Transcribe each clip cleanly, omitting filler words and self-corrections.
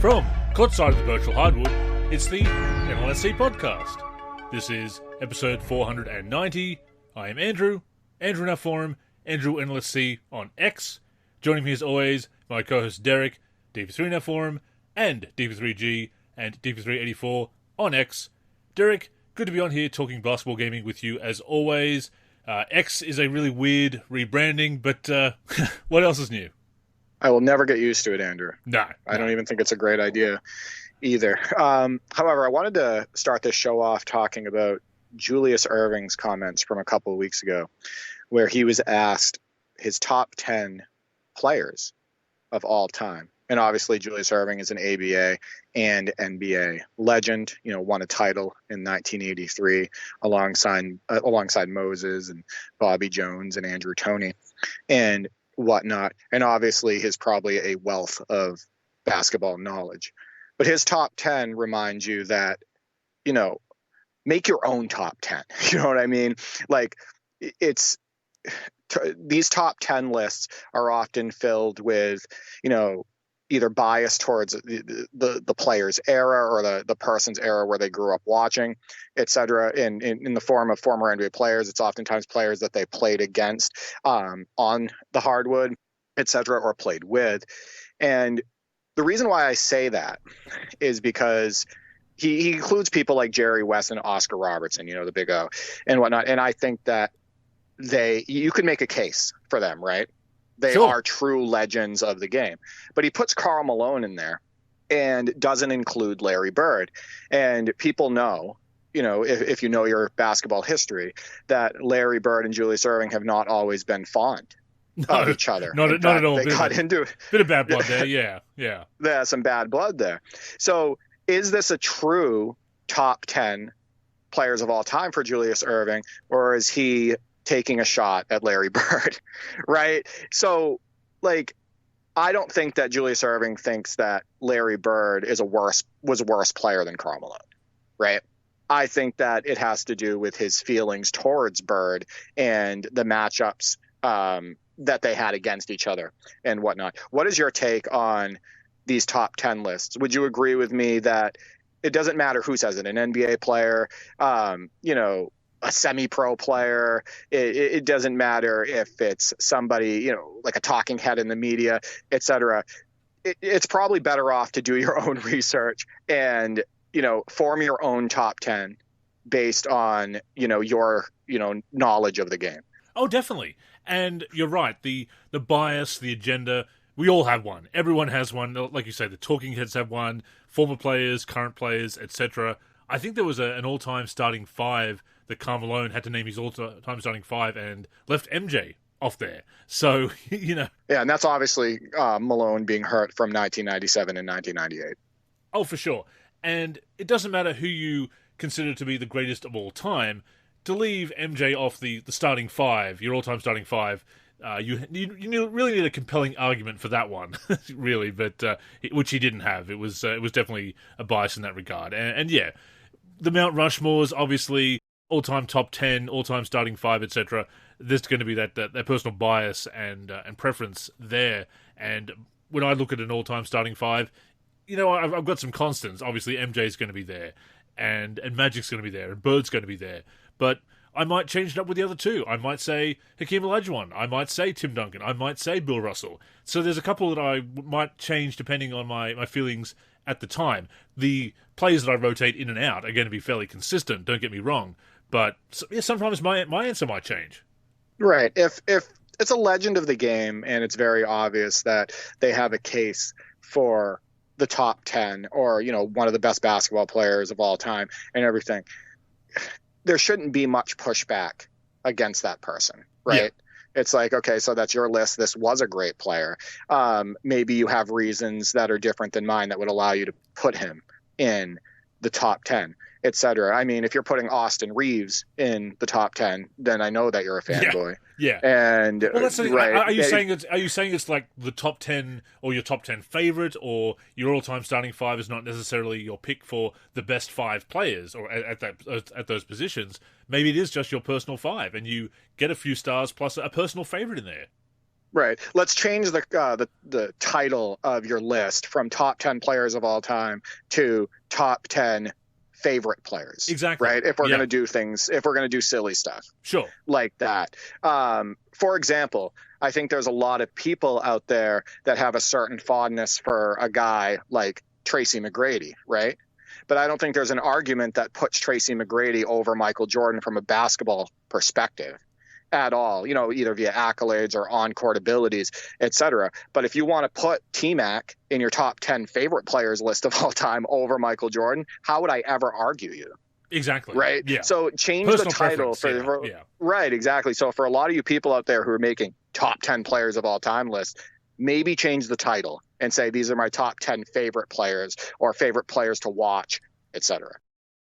From courtside of the virtual hardwood, it's the NLSC Podcast. This is episode 490. I am Andrew in our forum, Andrew NLSC on X. Joining me as always, my co-host Derek, DP3 in our forum, and DP3G and DP384 on X. Derek, good to be on here talking basketball gaming with you as always. X is a really weird rebranding, but what else is new? I will never get used to it, Andrew. No. I don't even think it's a great idea either. However, I wanted to start this show off talking about Julius Erving's comments from a couple of weeks ago, where he was asked his top 10 players of all time. And obviously, Julius Erving is an ABA and NBA legend. You know, won a title in 1983 alongside Moses and Bobby Jones and Andrew Toney and whatnot. And obviously, he's probably a wealth of basketball knowledge. But his top 10 reminds you that, you know, make your own top 10. You know what I mean? Like, these top 10 lists are often filled with, you know, either bias towards the player's era or the person's era where they grew up watching, et cetera. In the form of former NBA players, it's oftentimes players that they played against on the hardwood, et cetera, or played with. And the reason why I say that is because he includes people like Jerry West and Oscar Robertson, you know, the Big O and whatnot. And I think that you could make a case for them, right? They Sure. are true legends of the game. But he puts Karl Malone in there and doesn't include Larry Bird. And people know, you know, if you know your basketball history, that Larry Bird and Julius Erving have not always been fond of each other. Not at all. They got into bit of bad blood there, yeah. There's some bad blood there. So is this a true top 10 players of all time for Julius Erving, or is he taking a shot at Larry Bird, right? So, like, I don't think that Julius Erving thinks that Larry Bird was a worse player than Karl Malone, right? I think that it has to do with his feelings towards Bird and the matchups that they had against each other and whatnot. What is your take on these top 10 lists? Would you agree with me that it doesn't matter who says it, an NBA player, you know, a semi-pro player, it doesn't matter if it's somebody, you know, like a talking head in the media, et cetera. It's probably better off to do your own research and, you know, form your own top 10 based on, you know, your, you know, knowledge of the game. Oh, definitely. And you're right, the bias, the agenda, we all have one. Everyone has one. Like you say, the talking heads have one, former players, current players, etc. I think there was an all-time starting five that Karl Malone had to name his all-time starting five and left MJ off there. So, you know. Yeah, and that's obviously Malone being hurt from 1997 and 1998. Oh, for sure. And it doesn't matter who you consider to be the greatest of all time. To leave MJ off the starting five, your all-time starting five, you really need a compelling argument for that one, really, but which he didn't have. It was definitely a bias in that regard. And yeah, the Mount Rushmores, obviously, all-time top 10, all-time starting five, etc. There's going to be that personal bias and preference there. And when I look at an all-time starting five, you know, I've got some constants. Obviously, MJ's going to be there, and Magic's going to be there, and Bird's going to be there. But I might change it up with the other two. I might say Hakeem Olajuwon. I might say Tim Duncan. I might say Bill Russell. So there's a couple that I might change depending on my feelings at the time. The players that I rotate in and out are going to be fairly consistent, don't get me wrong. But yeah, sometimes my answer might change. Right. If it's a legend of the game and it's very obvious that they have a case for the top 10 or, you know, one of the best basketball players of all time and everything, there shouldn't be much pushback against that person, right? Yeah. It's like, okay, so that's your list. This was a great player. Maybe you have reasons that are different than mine that would allow you to put him in the top 10, et cetera. I mean, if you're putting Austin Reeves in the top 10, then I know that you're a fanboy. Yeah. And well, that's right. Are you saying it's like the top 10 or your top 10 favorite, or your all-time starting five is not necessarily your pick for the best five players or at those positions? Maybe it is just your personal five, and you get a few stars plus a personal favorite in there. Right. Let's change the title of your list from top 10 players of all time to top 10 favorite players. Exactly. Right. If we're going to do things, if we're going to do silly stuff. Sure. Like that. For example, I think there's a lot of people out there that have a certain fondness for a guy like Tracy McGrady. Right. But I don't think there's an argument that puts Tracy McGrady over Michael Jordan from a basketball perspective at all, either via accolades or on-court abilities, etc. But if you want to put T-Mac in your top 10 favorite players list of all time over Michael Jordan, how would I ever argue you? Exactly. Right? Yeah. So change Personal the title for Right, exactly. So for a lot of you people out there who are making top 10 players of all time lists, maybe change the title and say these are my top 10 favorite players or favorite players to watch, etc.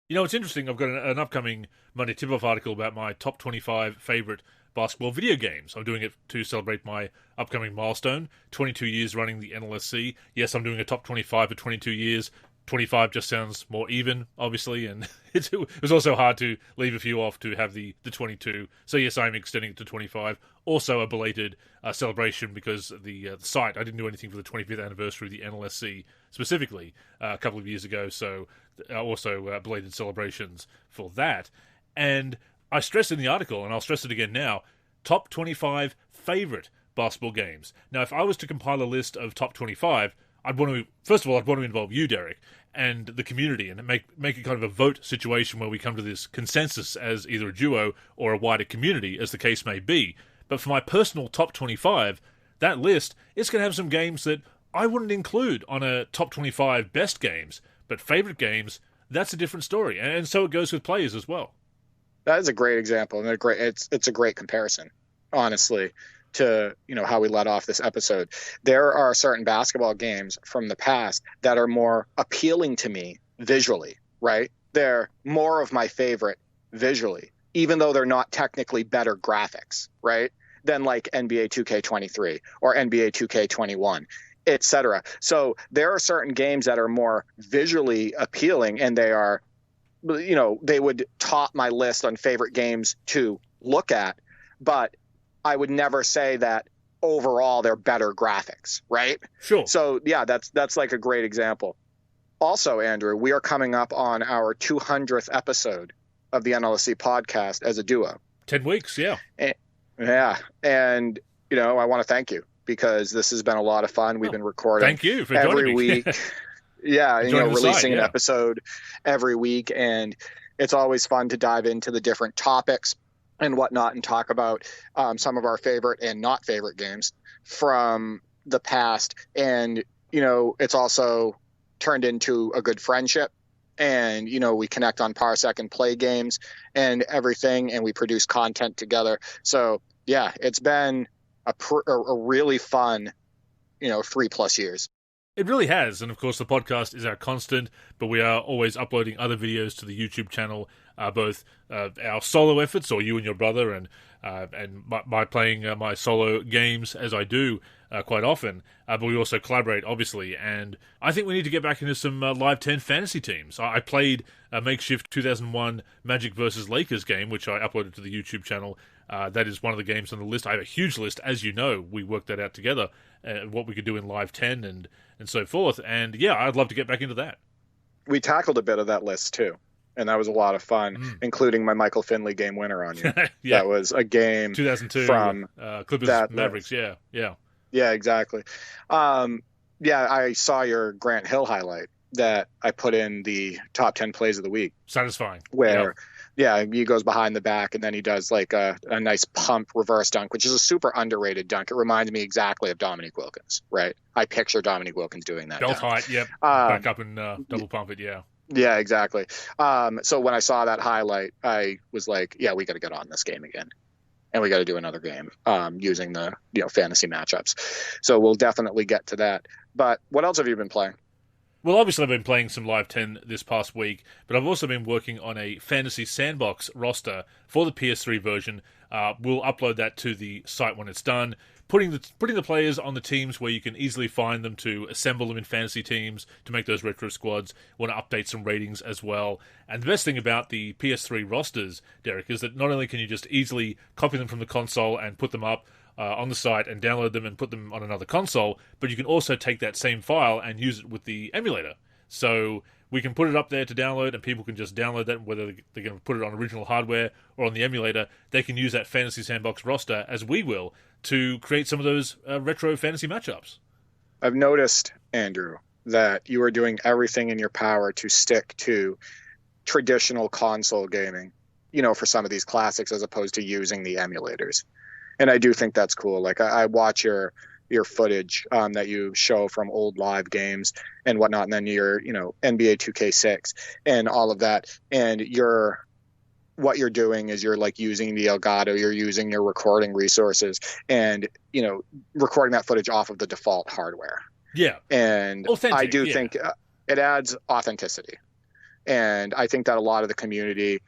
It's interesting. I've got an upcoming Monday Tip-Off article about my top 25 favorite basketball video games. I'm doing it to celebrate my upcoming milestone, 22 years running the NLSC. Yes, I'm doing a top 25 for 22 years. 25 just sounds more even, obviously, and it was also hard to leave a few off to have the 22. So yes, I'm extending it to 25. Also a belated celebration because the site, I didn't do anything for the 25th anniversary of the NLSC specifically a couple of years ago, so also belated celebrations for that. And I stressed in the article, and I'll stress it again now, top 25 favorite basketball games. Now, if I was to compile a list of top 25, I'd want to involve you, Derek, and the community, and make it kind of a vote situation where we come to this consensus as either a duo or a wider community, as the case may be. But for my personal top 25, that list, it's going to have some games that I wouldn't include on a top 25 best games, but favorite games, that's a different story. And so it goes with players as well. That is a great example, and it's a great comparison, honestly, to how we led off this episode. There are certain basketball games from the past that are more appealing to me visually, right? They're more of my favorite visually, even though they're not technically better graphics, right? Than like NBA 2K23 or NBA 2K21, etc. So there are certain games that are more visually appealing, and they are, they would top my list on favorite games to look at, but I would never say that overall they're better graphics, right? Sure. So yeah, that's like a great example. Also, Andrew, we are coming up on our 200th episode of the NLSC podcast as a duo. 10 weeks, yeah. And I want to thank you because this has been a lot of fun. We've been recording. Thank you for every joining week. me. Yeah, releasing an yeah. episode every week, and it's always fun to dive into the different topics and whatnot and talk about some of our favorite and not favorite games from the past. And, it's also turned into a good friendship. And, we connect on Parsec and play games and everything, and we produce content together. So, yeah, it's been a really fun, 3+ years. It really has, and of course the podcast is our constant, but we are always uploading other videos to the YouTube channel, both our solo efforts, or you and your brother, and my playing my solo games as I do quite often, but we also collaborate, obviously, and I think we need to get back into some Live 10 fantasy teams. I played a makeshift 2001 Magic vs. Lakers game, which I uploaded to the YouTube channel. That is one of the games on the list. I have a huge list, as you know. We worked that out together, what we could do in Live 10 and so forth. And yeah, I'd love to get back into that. We tackled a bit of that list too, and that was a lot of fun, including my Michael Finley game winner on you. Yeah. That was a game 2002 from Clippers Mavericks. List. Yeah, exactly. I saw your Grant Hill highlight that I put in the top 10 plays of the week. Satisfying. Where he goes behind the back and then he does like a nice pump reverse dunk, which is a super underrated dunk. It reminds me exactly of Dominique Wilkins, right? I picture Dominique Wilkins doing that. Belt dunk. height, yep. Back up and double pump it, yeah. Yeah, exactly. So when I saw that highlight, I was like, yeah, we got to get on this game again. And we got to do another game using the fantasy matchups. So we'll definitely get to that. But what else have you been playing? Well, obviously I've been playing some Live 10 this past week, but I've also been working on a Fantasy Sandbox roster for the PS3 version. We'll upload that to the site when it's done, putting the players on the teams where you can easily find them to assemble them in fantasy teams, to make those retro squads. Want to update some ratings as well. And the best thing about the PS3 rosters, Derek, is that not only can you just easily copy them from the console and put them up on the site and download them and put them on another console, but you can also take that same file and use it with the emulator. So we can put it up there to download, and people can just download that, whether they're going to put it on original hardware or on the emulator. They can use that Fantasy Sandbox roster, as we will, to create some of those retro fantasy matchups. I've noticed, Andrew, that you are doing everything in your power to stick to traditional console gaming, for some of these classics, as opposed to using the emulators. And I do think that's cool. Like, I watch your footage that you show from old live games and whatnot, and then your NBA 2K6 and all of that, and what you're doing is you're like using the Elgato, you're using your recording resources, and recording that footage off of the default hardware. Yeah, and authentic, I do think it adds authenticity, and I think that a lot of the community,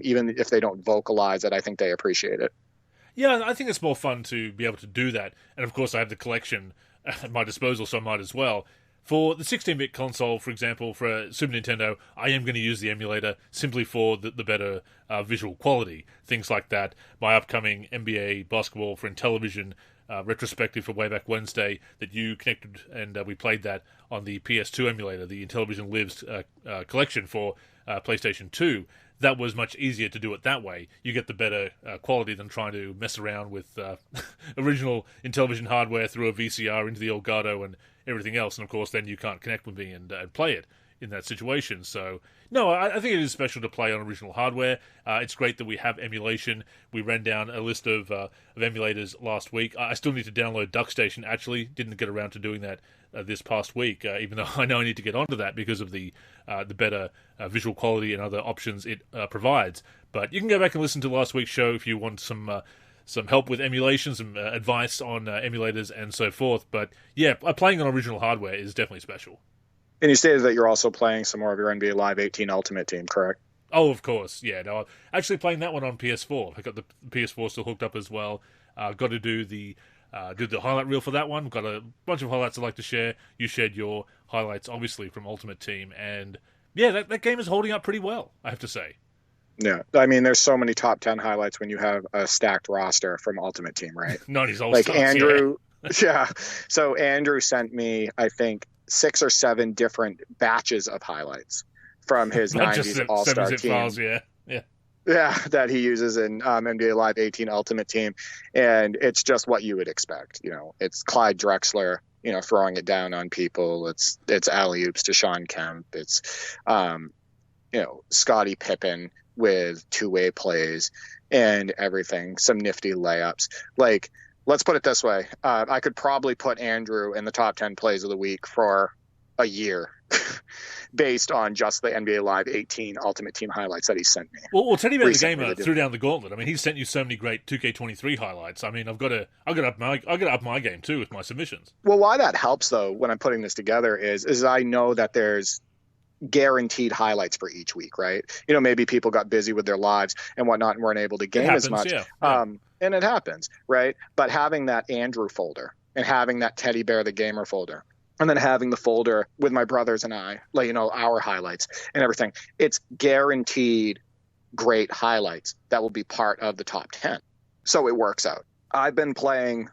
even if they don't vocalize it, I think they appreciate it. Yeah, I think it's more fun to be able to do that. And of course, I have the collection at my disposal, so I might as well. For the 16-bit console, for example, for a Super Nintendo, I am going to use the emulator simply for the better visual quality, things like that. My upcoming NBA basketball for Intellivision retrospective for Way Back Wednesday that you connected, and we played that on the PS2 emulator, the Intellivision Lives collection for PlayStation 2. That was much easier to do it that way. You get the better quality than trying to mess around with original Intellivision hardware through a VCR into the Elgato and everything else. And of course, then you can't connect with me and play it in that situation. So, no, I think it is special to play on original hardware. It's great that we have emulation. We ran down a list of emulators last week. I still need to download DuckStation, actually. Didn't get around to doing that this past week, even though I know I need to get onto that because of the better visual quality and other options it provides. But you can go back and listen to last week's show if you want some help with emulation, some advice on emulators and so forth. But yeah, playing on original hardware is definitely special. And you stated that you're also playing some more of your NBA Live 18 Ultimate Team, correct? Oh, of course. Yeah, no, I'm actually playing that one on PS4. I got the PS4 still hooked up as well. Got to do the highlight reel for that one. Got a bunch of highlights I'd like to share. You shared your highlights, obviously, from Ultimate Team. And yeah, that game is holding up pretty well, I have to say. Yeah, I mean, there's so many top 10 highlights when you have a stacked roster from Ultimate Team, right? 90s All like Stars, Andrew, yeah. So Andrew sent me, I think, 6 or 7 different batches of highlights from his 90s All-Star team. Files, yeah, that he uses in NBA Live 18 Ultimate Team, and it's just what you would expect. It's Clyde Drexler, throwing it down on people. It's alley-oops to Sean Kemp. It's Scottie Pippen with two-way plays and everything. Some nifty layups. Like, let's put it this way. I could probably put Andrew in the top 10 plays of the week for a year based on just the NBA Live 18 Ultimate Team highlights that he sent me. Well, Teddy Bear the Gamer threw down the gauntlet. I mean, he sent you so many great 2K23 highlights. I mean, I've got to up my game too with my submissions. Well, why that helps though when I'm putting this together is I know that there's guaranteed highlights for each week, right? Maybe people got busy with their lives and whatnot and weren't able to game as much. Yeah. And it happens, right? But having that Andrew folder and having that Teddy Bear the Gamer folder and then having the folder with my brothers and I, our highlights and everything, it's guaranteed great highlights that will be part of the top 10. So it works out. I've been playing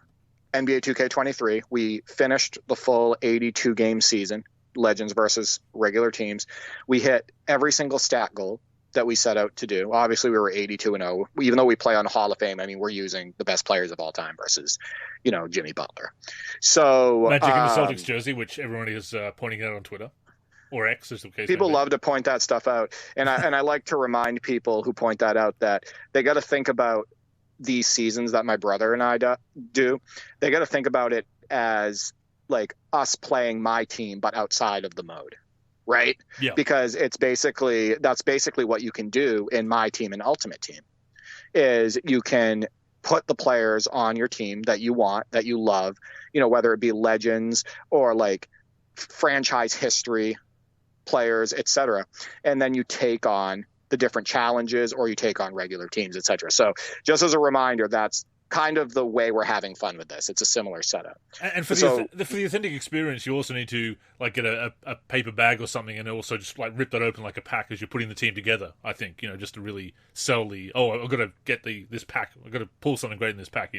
NBA 2K23. We finished the full 82 game season, Legends versus regular teams. We hit every single stat goal that we set out to do. Obviously, we were 82-0. Even though we play on Hall of Fame, I mean, we're using the best players of all time versus, Jimmy Butler. So Magic in the Celtics jersey, which everyone is pointing out on Twitter, or X, as the case. People love to point that stuff out, and I like to remind people who point that out that they got to think about these seasons that my brother and I do. They got to think about it as like us playing my team, but outside of the mode. Right? Yeah. Because that's basically what you can do in my team and Ultimate Team is you can put the players on your team that you want, that you love, whether it be legends or like franchise history players, etc. And then you take on the different challenges or you take on regular teams, etc. So just as a reminder, that's kind of the way we're having fun with this. It's a similar setup. And for the authentic experience, you also need to like get a paper bag or something, and also just like rip that open like a pack as you're putting the team together. I think just to really sell I've got to get this pack. I've got to pull something great in this pack.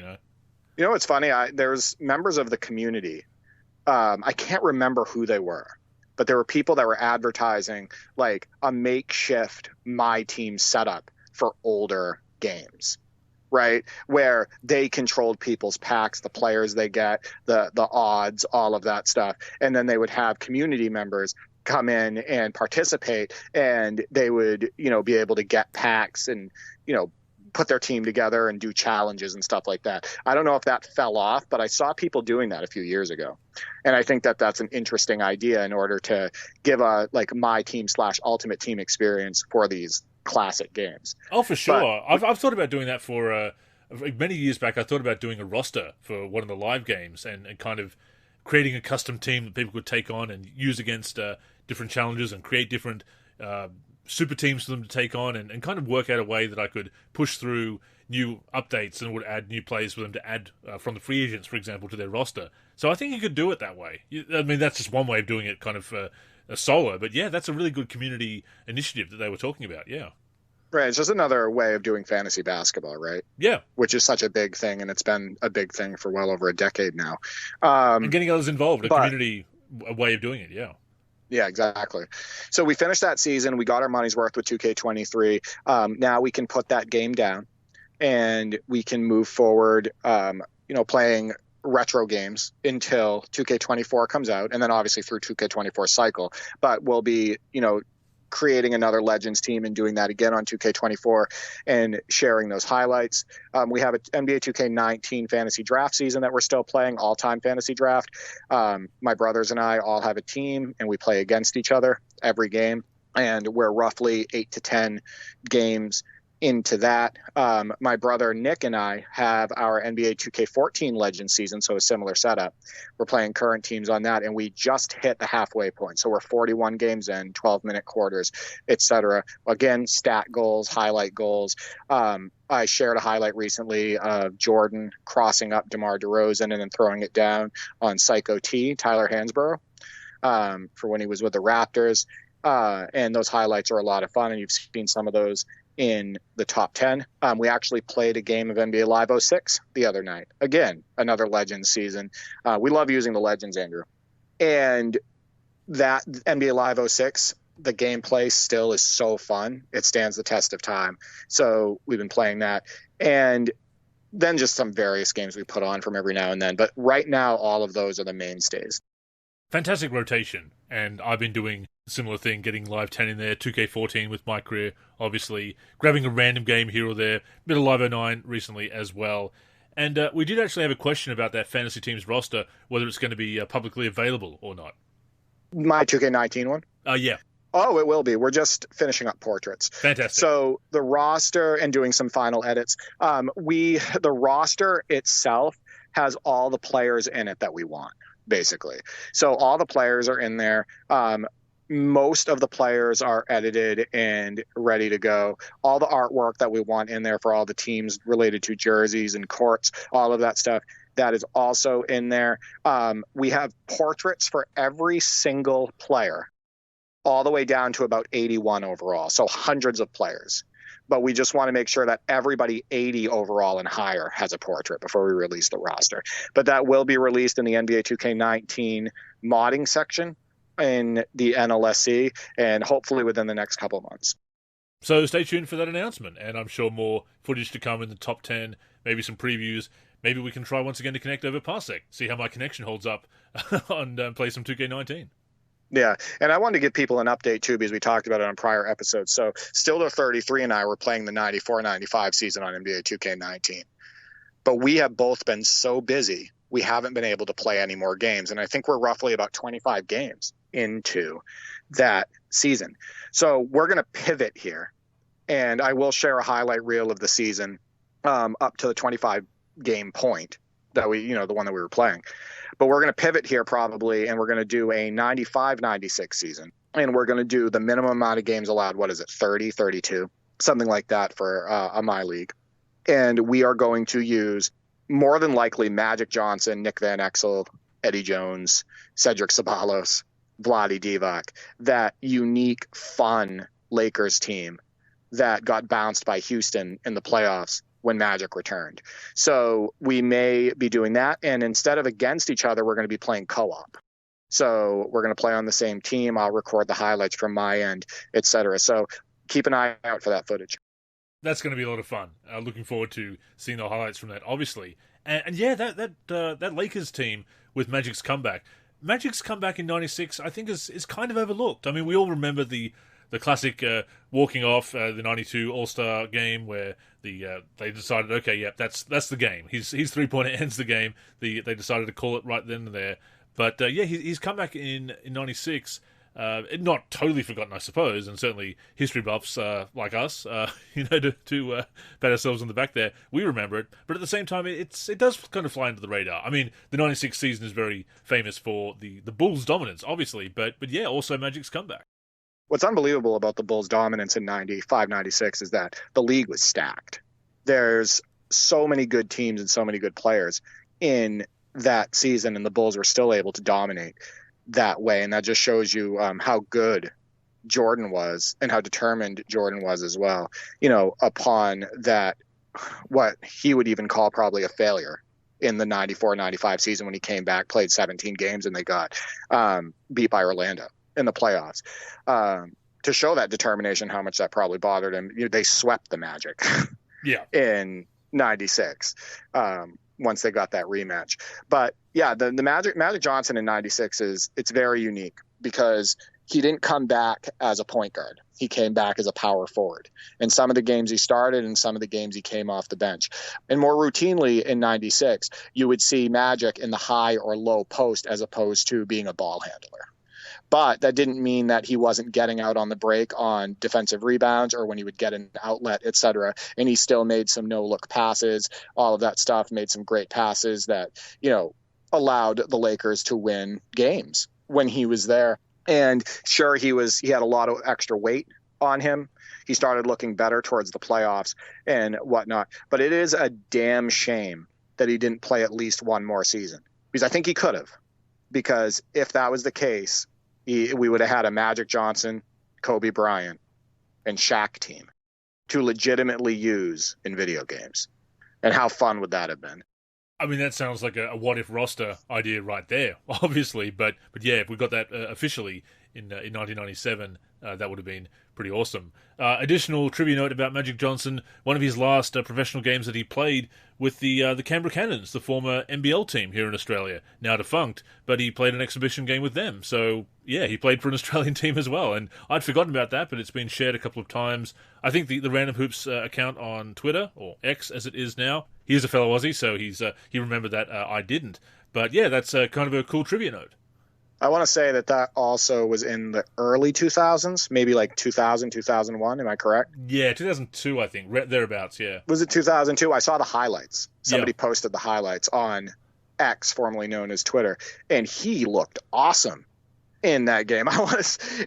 You know what's funny? There's members of the community. I can't remember who they were, but there were people that were advertising like a makeshift My Team setup for older games, right? Where they controlled people's packs, the players they get, the odds, all of that stuff. And then they would have community members come in and participate, and they would, be able to get packs and, put their team together and do challenges and stuff like that. I don't know if that fell off, but I saw people doing that a few years ago. And I think that that's an interesting idea in order to give a like My Team / Ultimate Team experience for these classic games. Oh, for sure. I've thought about doing that for many years back. I thought about doing a roster for one of the live games and kind of creating a custom team that people could take on and use against different challenges and create different super teams for them to take on and kind of work out a way that I could push through new updates and would add new players for them to add from the free agents, for example, to their roster. So I think you could do it that way. I mean, that's just one way of doing it kind of a solo. But yeah, that's a really good community initiative that they were talking about, yeah. Right. It's just another way of doing fantasy basketball, right? Yeah. Which is such a big thing, and it's been a big thing for well over a decade now. And getting others involved, a community way of doing it, yeah. Yeah, exactly. So we finished that season. We got our money's worth with 2K23. Now we can put that game down, and we can move forward, playing retro games until 2K24 comes out, and then obviously through 2K24 cycle. But we'll be, creating another Legends team and doing that again on 2K24 and sharing those highlights. We have an NBA 2K19 fantasy draft season that we're still playing, all-time fantasy draft. My brothers and I all have a team, and we play against each other every game, and we're roughly 8 to 10 games into that. My brother Nick and I have our NBA 2K14 Legends season, so a similar setup. We're playing current teams on that, and we just hit the halfway point. So we're 41 games in, 12-minute quarters, etc. Again, stat goals, highlight goals. I shared a highlight recently of Jordan crossing up DeMar DeRozan and then throwing it down on Psycho T, Tyler Hansborough, for when he was with the Raptors. And those highlights are a lot of fun, and you've seen some of those in the top 10. We actually played a game of NBA Live 06 the other night. Again, another Legends season. We love using the Legends, Andrew. And that NBA Live 06, the gameplay still is so fun. It stands the test of time. So we've been playing that. And then just some various games we put on from every now and then. But right now, all of those are the mainstays. Fantastic rotation, and I've been doing a similar thing, getting Live 10 in there, 2K14 with my career, obviously, grabbing a random game here or there, bit of Live 09 recently as well. And we did actually have a question about that fantasy team's roster, whether it's going to be publicly available or not. My 2K19 one? Yeah. Oh, it will be. We're just finishing up portraits. Fantastic. So the roster and doing some final edits. The roster itself has all the players in it that we want, basically. So all the players are in there. Most of the players are edited and ready to go. All the artwork that we want in there for all the teams related to jerseys and courts, all of that stuff, that is also in there. We have portraits for every single player, all the way down to about 81 overall. So hundreds of players. But we just want to make sure that everybody 80 overall and higher has a portrait before we release the roster. But that will be released in the NBA 2K19 modding section in the NLSC, and hopefully within the next couple of months. So stay tuned for that announcement, and I'm sure more footage to come in the top 10, maybe some previews. Maybe we can try once again to connect over Parsec, see how my connection holds up and play some 2K19. Yeah, and I wanted to give people an update, too, because we talked about it on prior episodes. So Stilder 33 and I were playing the 94-95 season on NBA 2K19. But we have both been so busy, we haven't been able to play any more games. And I think we're roughly about 25 games into that season. So we're going to pivot here. And I will share a highlight reel of the season up to the 25-game point that the one that we were playing. But we're going to pivot here probably, and we're going to do a 95-96 season. And we're going to do the minimum amount of games allowed. What is it, 30, 32? Something like that for a My League. And we are going to use more than likely Magic Johnson, Nick Van Exel, Eddie Jones, Cedric Ceballos, Vlade Divac, that unique, fun Lakers team that got bounced by Houston in the playoffs when Magic returned. So we may be doing that. And instead of against each other, we're going to be playing co-op. So we're going to play on the same team. I'll record the highlights from my end, etc. So keep an eye out for that footage. That's going to be a lot of fun. Looking forward to seeing the highlights from that, obviously. And yeah, that Lakers team with Magic's comeback. Magic's comeback in '96, I think, is kind of overlooked. I mean, we all remember the classic walking off the '92 All-Star game where they decided, okay, yeah, that's the game. His 3-pointer ends the game. They decided to call it right then and there. But yeah, he's come back in '96. Not totally forgotten, I suppose, and certainly history buffs like us, to pat ourselves on the back there, we remember it. But at the same time, it does kind of fly under the radar. I mean, the '96 season is very famous for the Bulls' dominance, obviously, but yeah, also Magic's comeback. What's unbelievable about the Bulls' dominance in 95, 96 is that the league was stacked. There's so many good teams and so many good players in that season, and the Bulls were still able to dominate that way. And that just shows you how good Jordan was and how determined Jordan was as well, upon that, what he would even call probably a failure in the 94-95 season when he came back, played 17 games, and they got beat by Orlando in the playoffs. To show that determination, how much that probably bothered him, they swept the Magic in 96 once they got that rematch. But yeah, the Magic Johnson in 96 it's very unique because he didn't come back as a point guard. He came back as a power forward. In some of the games he started, and some of the games he came off the bench. And more routinely in 96, you would see Magic in the high or low post as opposed to being a ball handler. But that didn't mean that he wasn't getting out on the break on defensive rebounds or when he would get an outlet, etc. And he still made some no-look passes, all of that stuff, made some great passes that, allowed the Lakers to win games when he was there. And sure, he had a lot of extra weight on him. He started looking better towards the playoffs and whatnot. But it is a damn shame that he didn't play at least one more season, because I think he could have. Because if that was the case, we would have had a Magic Johnson, Kobe Bryant, and Shaq team to legitimately use in video games. And how fun would that have been? I mean, that sounds like a what-if roster idea right there, obviously. But yeah, if we got that officially in 1997, that would have been pretty awesome. Additional trivia note about Magic Johnson, one of his last professional games that he played with the Canberra Cannons, the former NBL team here in Australia, now defunct, but he played an exhibition game with them. So, yeah, he played for an Australian team as well, and I'd forgotten about that, but it's been shared a couple of times. I think the Random Hoops account on Twitter, or X as it is now, he is a fellow Aussie, so he remembered that I didn't. But yeah, that's kind of a cool trivia note. I want to say that also was in the early 2000s, maybe like 2000, 2001. Am I correct? Yeah, 2002, I think. Thereabouts, yeah. Was it 2002? I saw the highlights. Somebody posted the highlights on X, formerly known as Twitter, and he looked awesome in that game.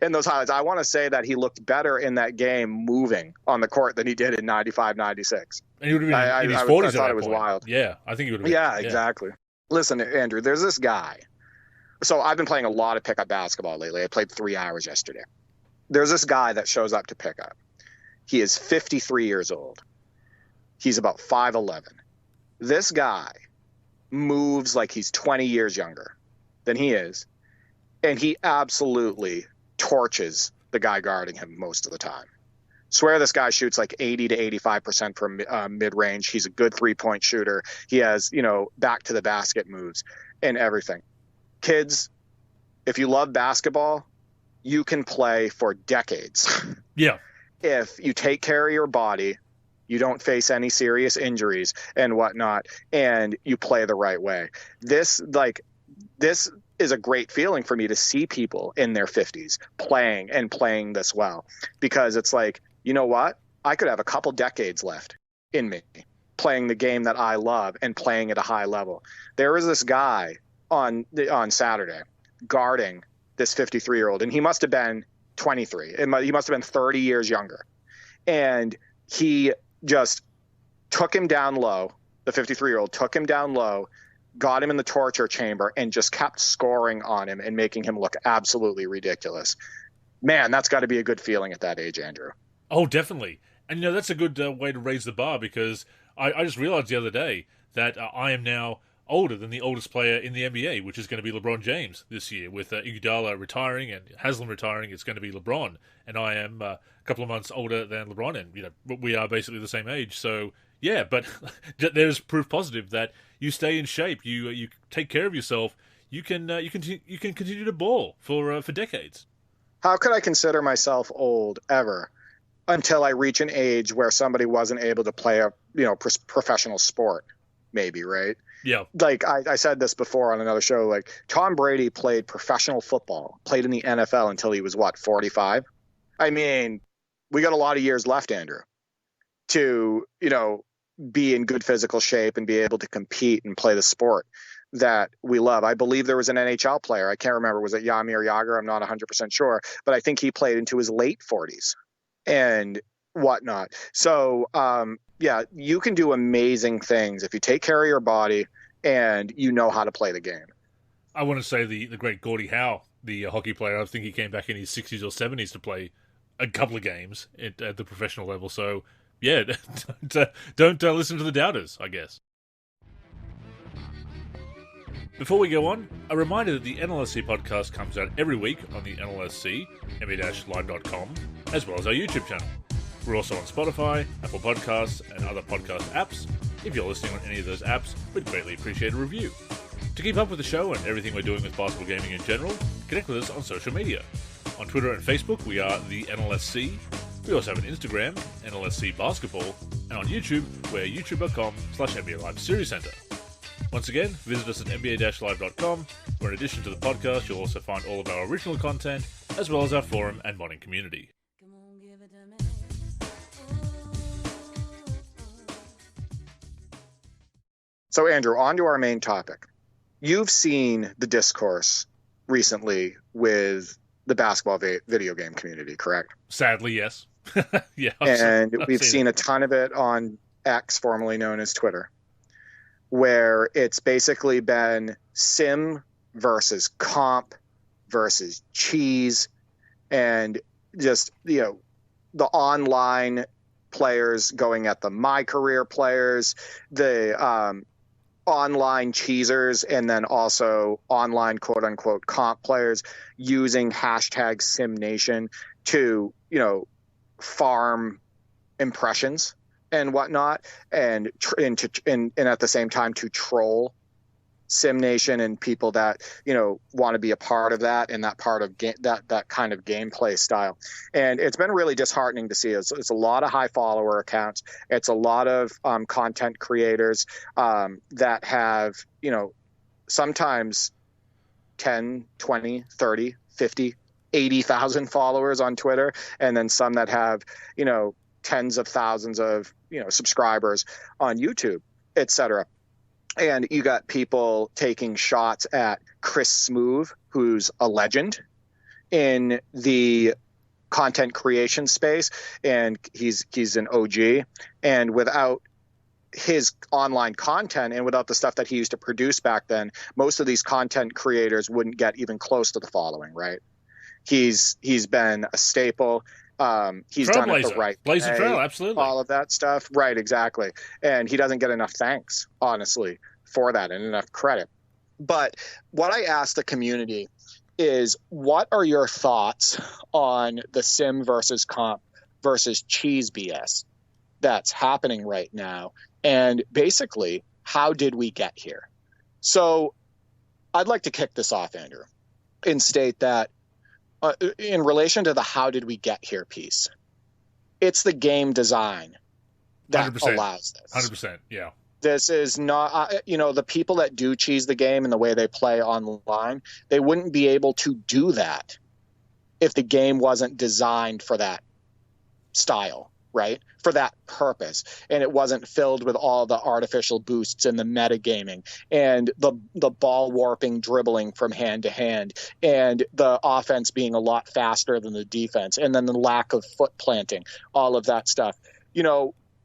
In those highlights, I want to say that he looked better in that game moving on the court than he did in 95, 96. And he would have been in his 40s. I thought it was wild. Yeah, I think he would have been. Yeah, exactly. Listen, Andrew, there's this guy. So I've been playing a lot of pickup basketball lately. I played 3 hours yesterday. There's this guy that shows up to pick up. He is 53 years old. He's about 5'11". This guy moves like he's 20 years younger than he is, and he absolutely torches the guy guarding him most of the time. Swear this guy shoots like 80 to 85% from mid-range. He's a good three-point shooter. He has, back to the basket moves and everything. Kids, if you love basketball, you can play for decades. Yeah. If you take care of your body, you don't face any serious injuries and whatnot, and you play the right way. This is a great feeling for me to see people in their 50s playing this well, because it's like, you know what? I could have a couple decades left in me playing the game that I love and playing at a high level. There was this guy on Saturday guarding this 53-year-old, and he must have been 23. He must have been 30 years younger. And he just took him down low. The 53-year-old took him down low, got him in the torture chamber, and just kept scoring on him and making him look absolutely ridiculous. Man, that's got to be a good feeling at that age, Andrew. Oh, definitely. And, that's a good way to raise the bar, because I just realized the other day that I am now older than the oldest player in the NBA, which is going to be LeBron James this year. With Iguodala retiring and Haslam retiring, it's going to be LeBron, and I am a couple of months older than LeBron, and we are basically the same age. So yeah, but there's proof positive that you stay in shape, you take care of yourself, you can continue to ball for decades. How could I consider myself old ever until I reach an age where somebody wasn't able to play a professional sport? Maybe, right? Yeah. Like I said this before on another show, like Tom Brady played professional football, played in the NFL until he was 45? I mean, we got a lot of years left, Andrew, to, be in good physical shape and be able to compete and play the sport that we love. I believe there was an NHL player. I can't remember. Was it Jaromir Jagr? I'm not 100% sure, but I think he played into his late 40s and whatnot. So, yeah, you can do amazing things if you take care of your body and you know how to play the game. I want to say the great Gordie Howe, the hockey player. I think he came back in his 60s or 70s to play a couple of games at the professional level. So, yeah, don't listen to the doubters, I guess. Before we go on, a reminder that the NLSC podcast comes out every week on the NLSC, NBA-live.com, as well as our YouTube channel. We're also on Spotify, Apple Podcasts, and other podcast apps. If you're listening on any of those apps, we'd greatly appreciate a review. To keep up with the show and everything we're doing with basketball gaming in general, connect with us on social media. On Twitter and Facebook, we are the NLSC. We also have an Instagram, NLSC Basketball, and on YouTube, we're youtube.com/NBA Live Series Center. Once again, visit us at NBA-live.com, where in addition to the podcast, you'll also find all of our original content, as well as our forum and modding community. So, Andrew, on to our main topic. You've seen the discourse recently with the basketball video game community, correct? Sadly, yes. Yeah, and we've seen a ton of it on X, formerly known as Twitter, where it's basically been sim versus comp versus cheese, and just, the online players going at the my career players, the online cheesers, and then also online quote unquote comp players using hashtag SimNation to, farm impressions and whatnot, and at the same time to troll SimNation and people that want to be a part of that and that part of that kind of gameplay style. And it's been really disheartening to see. It's a lot of high follower accounts. It's a lot of content creators that have sometimes 10, 20, 30, 50, 80,000 followers on Twitter, and then some that have tens of thousands of subscribers on YouTube, etc. And you got people taking shots at Chris Smoove, who's a legend in the content creation space, and he's an OG. And without his online content and without the stuff that he used to produce back then, most of these content creators wouldn't get even close to the following, right? He's been a staple. He's done it the right Blaze the way, trail, absolutely. all of that stuff. Right, exactly. And he doesn't get enough thanks, honestly, for that, and enough credit. But what I asked the community is, what are your thoughts on the sim versus comp versus cheese BS that's happening right now? And basically, how did we get here? So I'd like to kick this off, Andrew, and state that in relation to the how did we get here piece, it's the game design that 100%, allows this. 100%, yeah. This is not, the people that do cheese the game and the way they play online, they wouldn't be able to do that if the game wasn't designed for that style, right? For that purpose. And it wasn't filled with all the artificial boosts and the metagaming and the ball warping, dribbling from hand to hand, and the offense being a lot faster than the defense, and then the lack of foot planting, all of that stuff.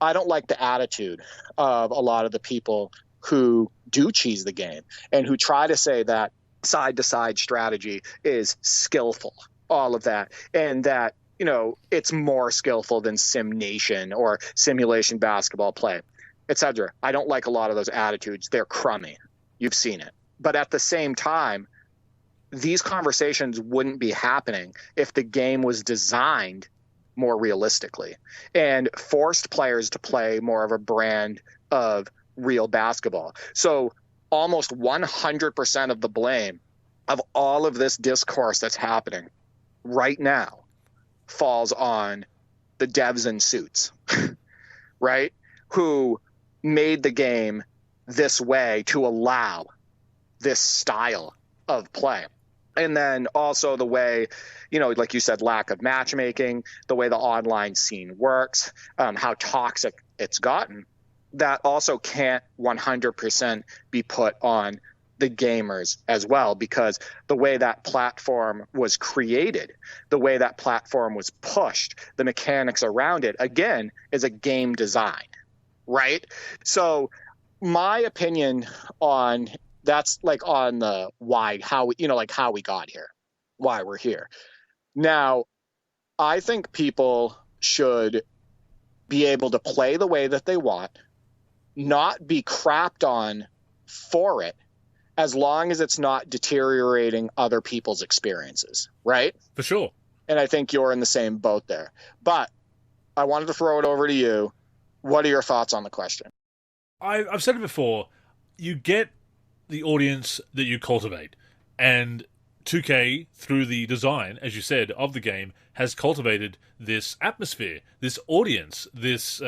I don't like the attitude of a lot of the people who do cheese the game and who try to say that side-to-side strategy is skillful, all of that, and that, it's more skillful than SimNation or simulation basketball play. etc. I don't like a lot of those attitudes. They're crummy. You've seen it. But at the same time, these conversations wouldn't be happening if the game was designed more realistically and forced players to play more of a brand of real basketball. So almost 100% of the blame of all of this discourse that's happening right now falls on the devs in suits, right? Who made the game this way to allow this style of play. And then also the way, like you said, lack of matchmaking, the way the online scene works, how toxic it's gotten, that also can't 100% be put on the gamers as well, because the way that platform was created, the way that platform was pushed, the mechanics around it, again, is a game design, right? So my opinion on that's like on the why, how we got here, why we're here. Now, I think people should be able to play the way that they want, not be crapped on for it, as long as it's not deteriorating other people's experiences, right? For sure. And I think you're in the same boat there. But I wanted to throw it over to you. What are your thoughts on the question? I've said it before. You get the audience that you cultivate. And 2K, through the design, as you said, of the game, has cultivated this atmosphere, this audience, this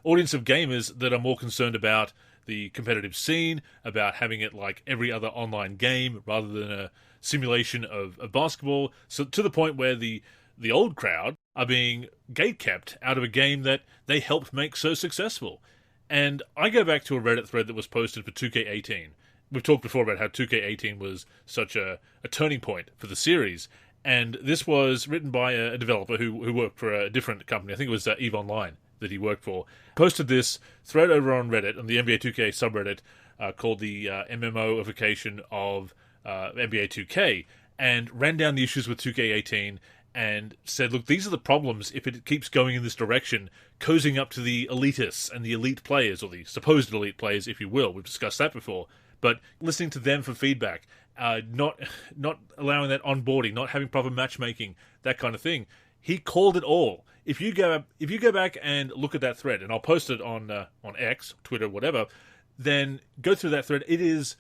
audience of gamers that are more concerned about the competitive scene, about having it like every other online game rather than a simulation of basketball. So to the point where the old crowd are being gatekept out of a game that they helped make so successful. And I go back to a Reddit thread that was posted for 2K18. We've talked before about how 2K18 was such a turning point for the series. And this was written by a developer who worked for a different company. I think it was EVE Online that he worked for. Posted this thread over on Reddit, on the NBA 2K subreddit, called the MMOification of NBA 2K, and ran down the issues with 2K18 and said, look, these are the problems if it keeps going in this direction, cozying up to the elitists and the elite players, or the supposed elite players, if you will. We've discussed that before. But listening to them for feedback, not allowing that onboarding, not having proper matchmaking, that kind of thing. He called it all. If you go back and look at that thread, and I'll post it on X, Twitter, whatever, then go through that thread. It is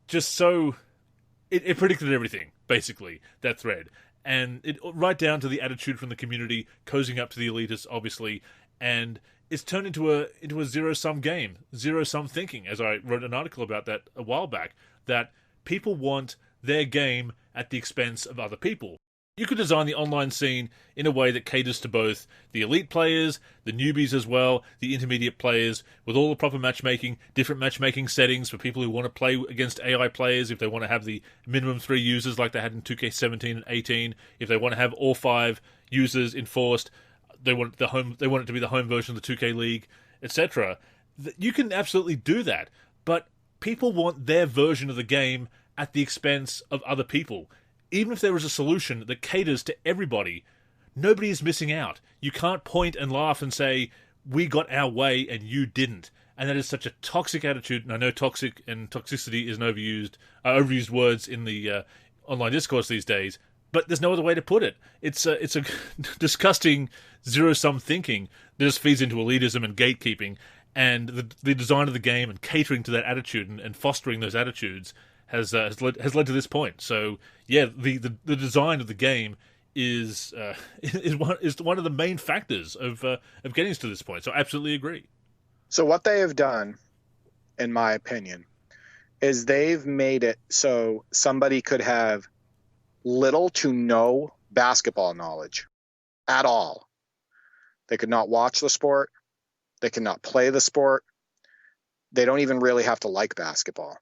just so... It predicted everything, basically, that thread. And it right down to the attitude from the community, cozying up to the elitists, obviously, and it's turned into a zero-sum game, zero-sum thinking, as I wrote an article about that a while back, that people want their game at the expense of other people. You could design the online scene in a way that caters to both the elite players, the newbies as well, the intermediate players, with all the proper matchmaking, different matchmaking settings for people who want to play against AI players, if they want to have the minimum 3 users like they had in 2K17 and 18, if they want to have all 5 users enforced, they want it to be the home version of the 2K League, etc. You can absolutely do that, but people want their version of the game at the expense of other people. Even if there is a solution that caters to everybody, nobody is missing out. You can't point and laugh and say, we got our way and you didn't. And that is such a toxic attitude. And I know toxic and toxicity is an overused words in the online discourse these days, but there's no other way to put it. It's a disgusting zero-sum thinking that just feeds into elitism and gatekeeping, and the design of the game and catering to that attitude and fostering those attitudes has led to this point. So yeah, the design of the game is one of the main factors of getting us to this point. So I absolutely agree. So what they have done, in my opinion, is they've made it so somebody could have little to no basketball knowledge at all. They could not watch the sport. They cannot play the sport. They don't even really have to like basketball.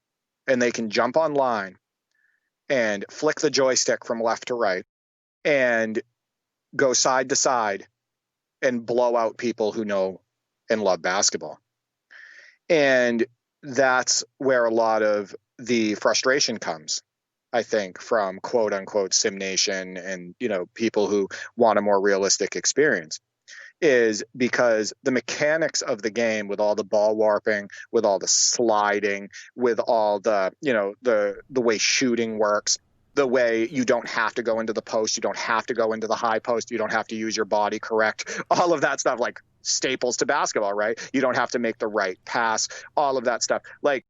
And they can jump online and flick the joystick from left to right and go side to side and blow out people who know and love basketball. And that's where a lot of the frustration comes, I think, from quote unquote Sim Nation and, people who want a more realistic experience. is because the mechanics of the game, with all the ball warping, with all the sliding, with all the, the way shooting works, the way you don't have to go into the post, you don't have to go into the high post, you don't have to use your body correct, all of that stuff, like staples to basketball, right? You don't have to make the right pass, all of that stuff. Like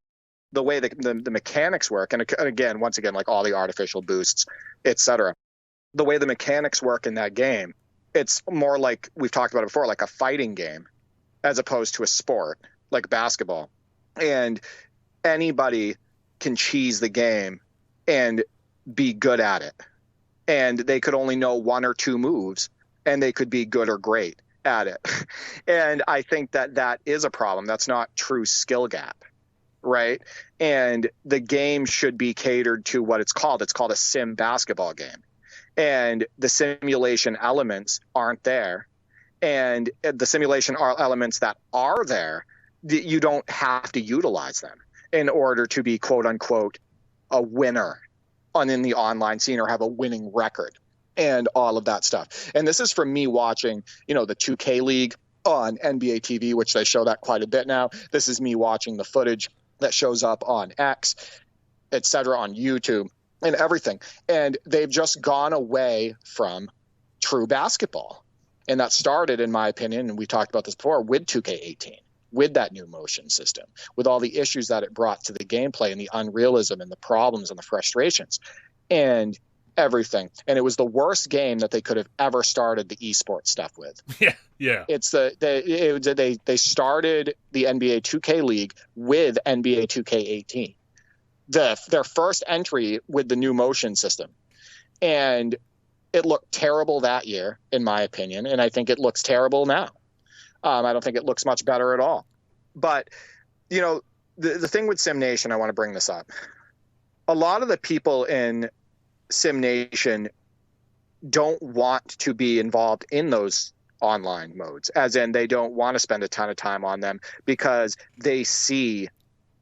the way the mechanics work, and again, once again, like all the artificial boosts, etc. The way the mechanics work in that game, it's more like, we've talked about it before, like a fighting game as opposed to a sport like basketball. And anybody can cheese the game and be good at it. And they could only know one or two moves and they could be good or great at it. And I think that is a problem. That's not true skill gap, right? And the game should be catered to what it's called. It's called a sim basketball game. And the simulation elements aren't there. And the simulation elements that are there, you don't have to utilize them in order to be, quote unquote, a winner in the online scene or have a winning record and all of that stuff. And this is from me watching, the 2K League on NBA TV, which they show that quite a bit now. This is me watching the footage that shows up on X, etc., on YouTube and everything. And they've just gone away from true basketball. And that started, in my opinion, and we talked about this before, with 2K18, with that new motion system, with all the issues that it brought to the gameplay and the unrealism and the problems and the frustrations and everything. And it was the worst game that they could have ever started the esports stuff with. Yeah. It's they started the NBA 2K League with NBA 2K18. Their first entry with the new motion system. And it looked terrible that year, in my opinion, and I think it looks terrible now. I don't think it looks much better at all. But, the thing with Sim Nation, I want to bring this up. A lot of the people in Sim Nation don't want to be involved in those online modes, as in they don't want to spend a ton of time on them because they see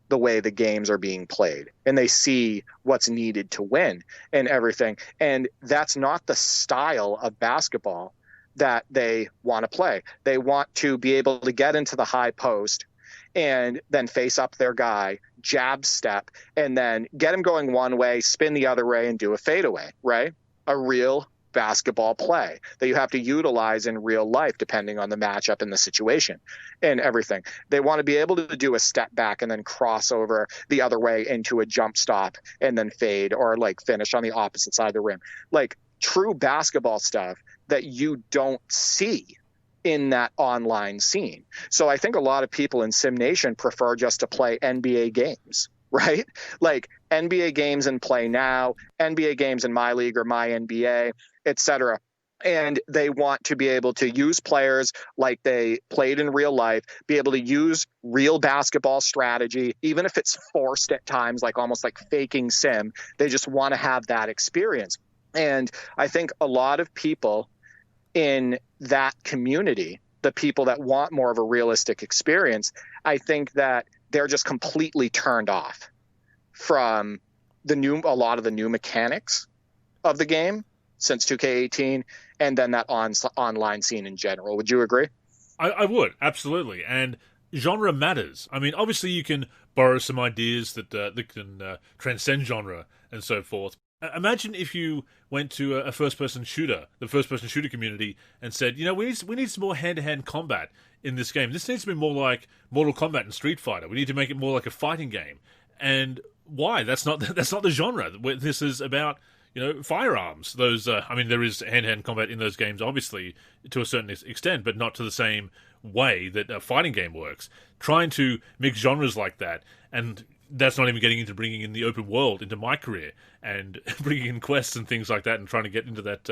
the way the games are being played and they see what's needed to win and everything. And that's not the style of basketball that they want to play. They want to be able to get into the high post and then face up their guy, jab step, and then get him going one way, spin the other way, and do a fadeaway, right? A real basketball play that you have to utilize in real life depending on the matchup and the situation and everything. They want to be able to do a step back and then cross over the other way into a jump stop and then fade, or like finish on the opposite side of the rim. Like true basketball stuff that you don't see in that online scene. So I think a lot of people in Sim Nation prefer just to play NBA games, right? Like NBA games in Play Now, NBA games in My League or My NBA, etc. And they want to be able to use players like they played in real life, be able to use real basketball strategy, even if it's forced at times, like almost like faking sim. They just want to have that experience. And I think a lot of people in that community, the people that want more of a realistic experience, I think that they're just completely turned off from a lot of the new mechanics of the game since 2K18, and then that online scene in general. Would you agree? I would, absolutely. And genre matters. I mean, obviously you can borrow some ideas that can transcend genre and so forth. Imagine if you went to the first-person shooter community, and said, we need some more hand-to-hand combat in this game. This needs to be more like Mortal Kombat and Street Fighter. We need to make it more like a fighting game. And why? That's not the genre. This is about firearms. Those there is hand-to-hand combat in those games, obviously, to a certain extent, but not to the same way that a fighting game works. Trying to mix genres like that, and that's not even getting into bringing in the open world into my career and bringing in quests and things like that and trying to get into that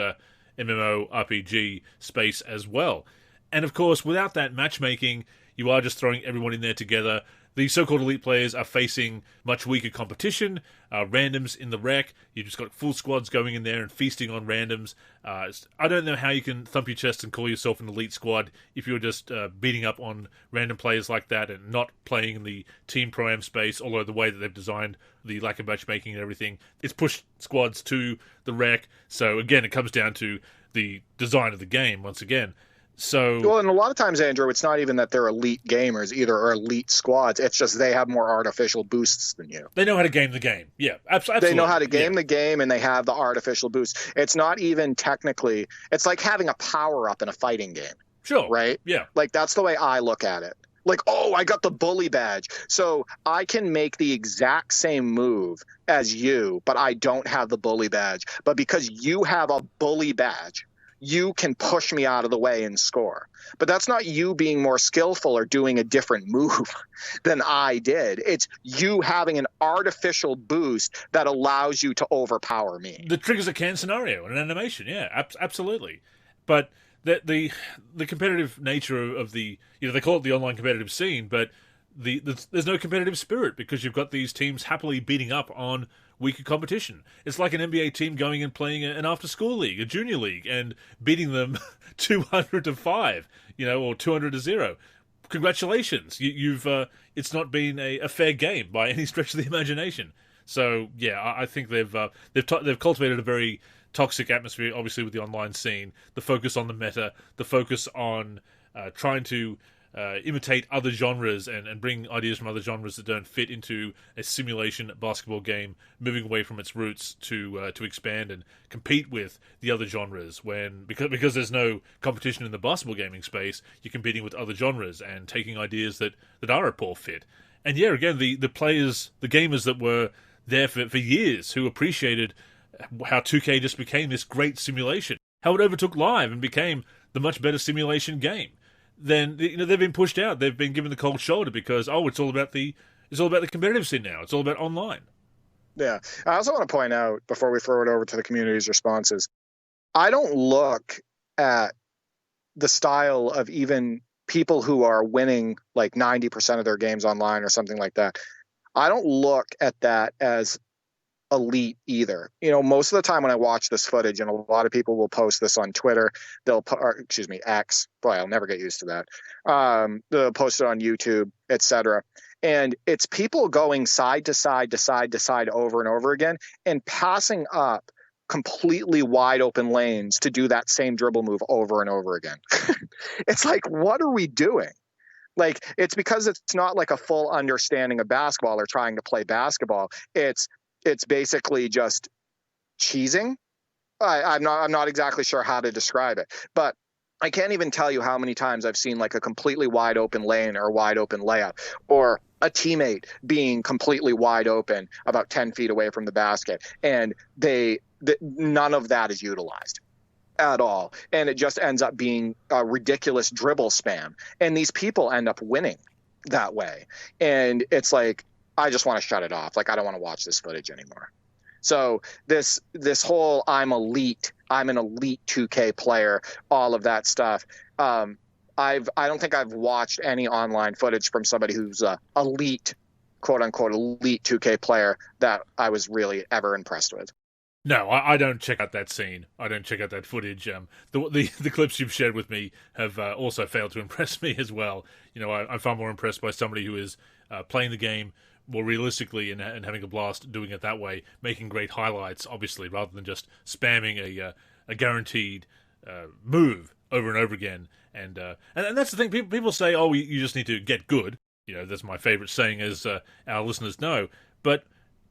MMO RPG space as well. And of course, without that matchmaking, you are just throwing everyone in there together. The so-called elite players are facing much weaker competition, randoms in the rec. You've just got full squads going in there and feasting on randoms. I don't know how you can thump your chest and call yourself an elite squad if you're just beating up on random players like that and not playing in the team pro-am space, although the way that they've designed the lack of matchmaking and everything, it's pushed squads to the rec. So again, it comes down to the design of the game once again. So, well, and a lot of times, Andrew, it's not even that they're elite gamers either or elite squads. It's just they have more artificial boosts than you. they know how to game the game. Yeah, absolutely. They know how to game the game, and they have the artificial boost. It's not even technically. It's like having a power up in a fighting game. Sure. Right? Yeah. Like, that's the way I look at it. Like, oh, I got the bully badge. So I can make the exact same move as you, but I don't have the bully badge. But because you have a bully badge, you can push me out of the way and score. But that's not you being more skillful or doing a different move than I did. It's you having an artificial boost that allows you to overpower me. The triggers a can scenario in an animation, yeah, absolutely. But the competitive nature of the, they call it the online competitive scene, but there's no competitive spirit because you've got these teams happily beating up on weaker competition. It's like an NBA team going and playing an after-school league, a junior league, and beating them 200-5, or 200-0. Congratulations, you've it's not been a fair game by any stretch of the imagination. So yeah, I think they've cultivated a very toxic atmosphere, obviously, with the online scene. The focus on the meta, the focus on trying to imitate other genres and bring ideas from other genres that don't fit into a simulation basketball game, moving away from its roots to expand and compete with the other genres. Because there's no competition in the basketball gaming space, you're competing with other genres and taking ideas that are a poor fit. And yeah, again, the players, the gamers that were there for years, who appreciated how 2K just became this great simulation, how it overtook Live and became the much better simulation game. Then they've been pushed out. They've been given the cold shoulder because it's all about the competitive scene now. It's all about online. Yeah, I also want to point out before we throw it over to the community's responses, I don't look at the style of even people who are winning like 90% of their games online or something like that. I don't look at that as elite either. Most of the time when I watch this footage, and a lot of people will post this on Twitter, X. Boy, I'll never get used to that. They'll post it on YouTube, etc. And it's people going side to side to side to side over and over again and passing up completely wide open lanes to do that same dribble move over and over again. It's like, what are we doing? Like, it's because it's not like a full understanding of basketball or trying to play basketball. It's basically just cheesing. I'm not exactly sure how to describe it, but I can't even tell you how many times I've seen like a completely wide open lane or wide open layup, or a teammate being completely wide open about 10 feet away from the basket, and none of that is utilized at all, and it just ends up being a ridiculous dribble spam, and these people end up winning that way. And it's like, I just want to shut it off. Like, I don't want to watch this footage anymore. So this whole I'm an elite 2K player, all of that stuff. I don't think I've watched any online footage from somebody who's a elite, quote unquote, elite 2K player that I was really ever impressed with. No, I don't check out that scene. I don't check out that footage. The clips you've shared with me have also failed to impress me as well. I'm far more impressed by somebody who is playing the game more realistically and having a blast doing it that way, making great highlights, obviously, rather than just spamming a guaranteed move over and over again. And that's the thing. People say, oh, you just need to get good. That's my favorite saying, as our listeners know. But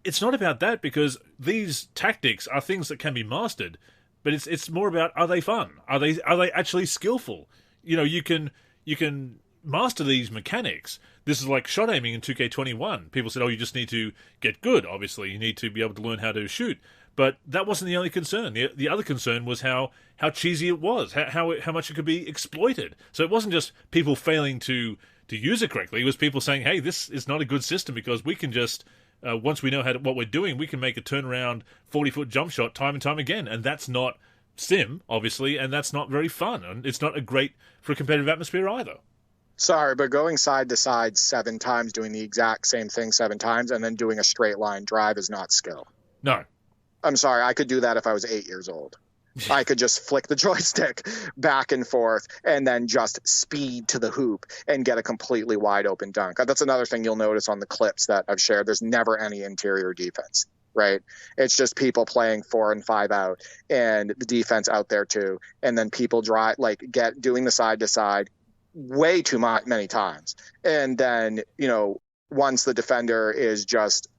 it's not about that, because these tactics are things that can be mastered. But it's more about, are they fun? Are they actually skillful? You can master these mechanics. This is like shot aiming in 2K21. People said, oh, you just need to get good, obviously. You need to be able to learn how to shoot. But that wasn't the only concern. The other concern was how cheesy it was, how much it could be exploited. So it wasn't just people failing to use it correctly. It was people saying, hey, this is not a good system, because we can just, once we know what we're doing, we can make a turnaround 40-foot jump shot time and time again. And that's not sim, obviously, and that's not very fun. And it's not great for a competitive atmosphere either. Sorry, but going side to side 7 times, doing the exact same thing 7 times, and then doing a straight line drive is not skill. No. I'm sorry, I could do that if I was 8 years old. I could just flick the joystick back and forth and then just speed to the hoop and get a completely wide open dunk. That's another thing you'll notice on the clips that I've shared. There's never any interior defense. right? It's just people playing 4 and 5 out and the defense out there too. And then people doing the side to side way too many times. And then, once the defender is just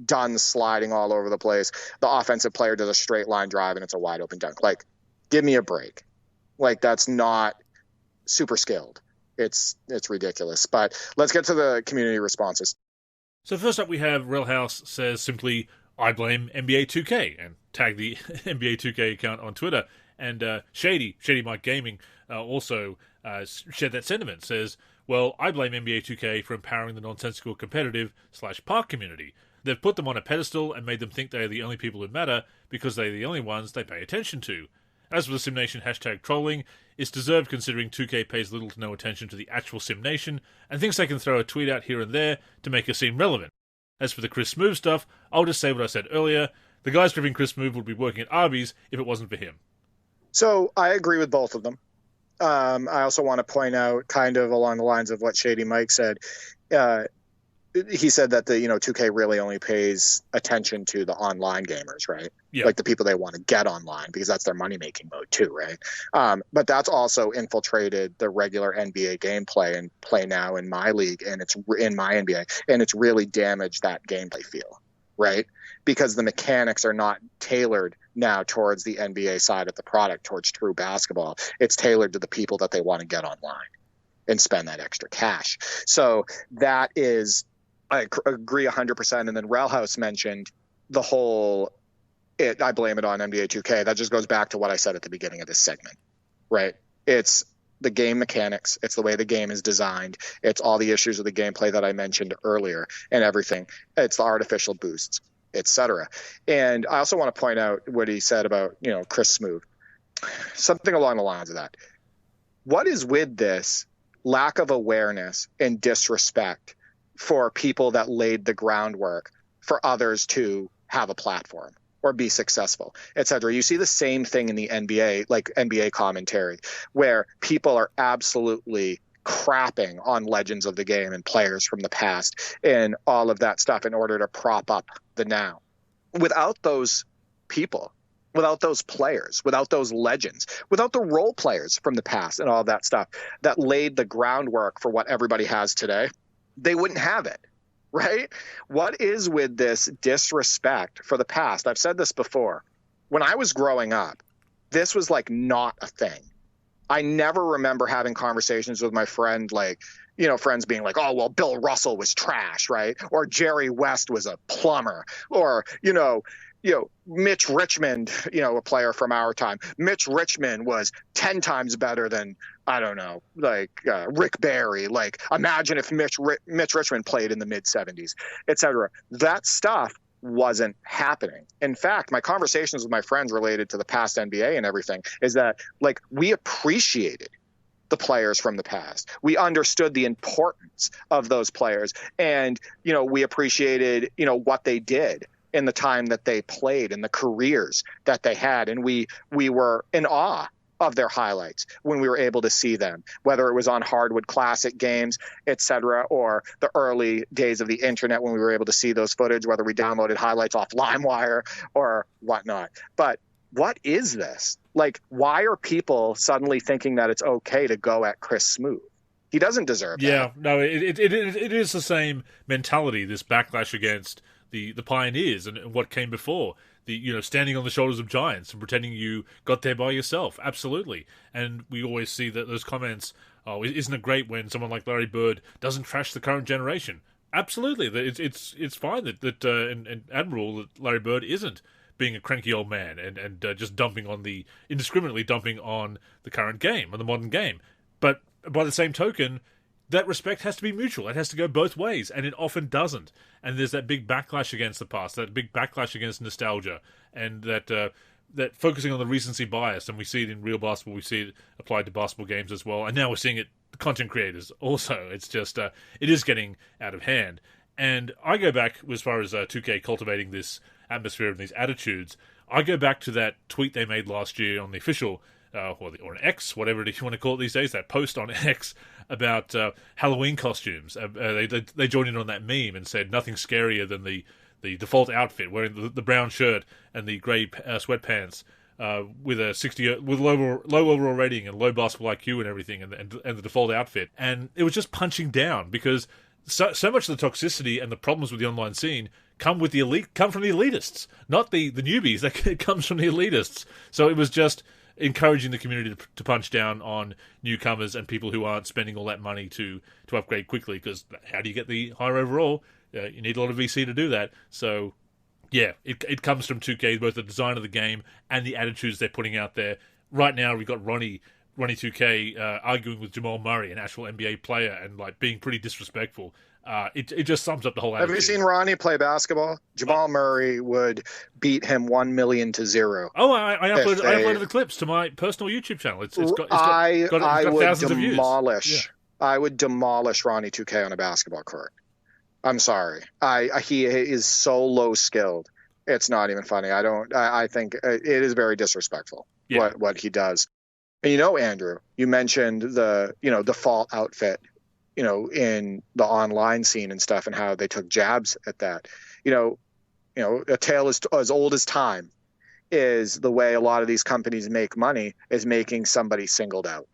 done sliding all over the place, the offensive player does a straight line drive and it's a wide open dunk. Like, give me a break. Like, that's not super skilled. It's ridiculous. But let's get to the community responses. So first up we have Railhouse says simply, I blame NBA 2K, and tag the NBA 2K account on Twitter. And Shady Mike Gaming also shared that sentiment, says, well, I blame NBA 2K for empowering the nonsensical competitive/park community. They've put them on a pedestal and made them think they are the only people who matter because they're the only ones they pay attention to. As for the SimNation hashtag trolling, it's deserved considering 2K pays little to no attention to the actual SimNation and thinks they can throw a tweet out here and there to make it seem relevant. As for the Chris Smoove stuff, I'll just say what I said earlier. The guys driving Chris Smoove would be working at Arby's if it wasn't for him. So I agree with both of them. I also want to point out, kind of along the lines of what Shady Mike said, he said that the 2K really only pays attention to the online gamers, right? Yeah. Like the people they want to get online, because that's their money making mode too, right? But that's also infiltrated the regular NBA gameplay and play now in my league, and it's in my NBA, and it's really damaged that gameplay feel, right? Because the mechanics are not tailored now towards the NBA side of the product, towards true basketball. It's tailored to the people that they want to get online and spend that extra cash. So that is, I agree 100%. And then Railhouse mentioned the whole, I blame it on NBA 2K. That just goes back to what I said at the beginning of this segment, right? It's the game mechanics. It's the way the game is designed. It's all the issues of the gameplay that I mentioned earlier and everything. It's the artificial boosts, etc. And I also want to point out what he said about, Chris Smoove. Something along the lines of that. What is with this lack of awareness and disrespect for people that laid the groundwork for others to have a platform or be successful, etc.? You see the same thing in the NBA, like NBA commentary, where people are absolutely crapping on legends of the game and players from the past and all of that stuff in order to prop up the now. Without those people, without those players, without those legends, without the role players from the past and all that stuff that laid the groundwork for what everybody has today, they wouldn't have it, right? What is with this disrespect for the past? I've said this before. When I was growing up, this was like not a thing. I never remember having conversations with my friend, like, friends being like, oh, well, Bill Russell was trash, right? Or Jerry West was a plumber, or, Mitch Richmond, a player from our time. Mitch Richmond was 10 times better than, I don't know, like Rick Barry. Like, imagine if Mitch Richmond played in the mid-'70s, etc. That stuff wasn't happening. In fact, my conversations with my friends related to the past NBA and everything is that, like, we appreciated the players from the past. We understood the importance of those players, and, we appreciated, what they did in the time that they played and the careers that they had. And we were in awe of their highlights when we were able to see them, whether it was on hardwood classic games, etc., or the early days of the internet when we were able to see those footage, whether we downloaded highlights off LimeWire or whatnot. But what is this? Like, why are people suddenly thinking that it's okay to go at Chris Smoove? He doesn't deserve that. Yeah, no, it is the same mentality, this backlash against the pioneers and what came before. Standing on the shoulders of giants and pretending you got there by yourself. Absolutely. And we always see that those comments, oh, isn't it great when someone like Larry Bird doesn't trash the current generation? Absolutely. It's fine that and admirable that Larry Bird isn't being a cranky old man and just indiscriminately dumping on the current game, on the modern game. But by the same token, that respect has to be mutual. It has to go both ways, and it often doesn't. And there's that big backlash against the past, that big backlash against nostalgia, and that focusing on the recency bias. And we see it in real basketball. We see it applied to basketball games as well. And now we're seeing it content creators also. It's just it is getting out of hand. And I go back, as far as 2K cultivating this atmosphere and these attitudes, I go back to that tweet they made last year on the official or an X, whatever you want to call it these days, that post on X about Halloween costumes. They joined in on that meme and said nothing scarier than the the default outfit, wearing the brown shirt and the grey sweatpants, with a 60 with low overall rating and low basketball IQ and everything, and the default outfit, and it was just punching down because so much of the toxicity and the problems with the online scene come from the elitists, not the newbies. It comes from the elitists. So it was just encouraging the community to punch down on newcomers and people who aren't spending all that money to upgrade quickly, because how do you get the higher overall? You need a lot of VC to do that. So yeah, it comes from 2K, both the design of the game and the attitudes they're putting out there. Right now we've got Ronnie 2K arguing with Jamal Murray, an actual NBA player, and like being pretty disrespectful. It just sums up the whole attitude. Have you seen Ronnie play basketball? Jamal Murray would beat him 1,000,000-0. Oh, I uploaded the clips to my personal YouTube channel. It's got thousands of views. I would demolish Ronnie 2K on a basketball court. I'm sorry. He is so low skilled. It's not even funny. I think it is very disrespectful what he does. And Andrew, you mentioned the default outfit, in the online scene and stuff, and how they took jabs at that. A tale as old as time is the way a lot of these companies make money, is making somebody singled out.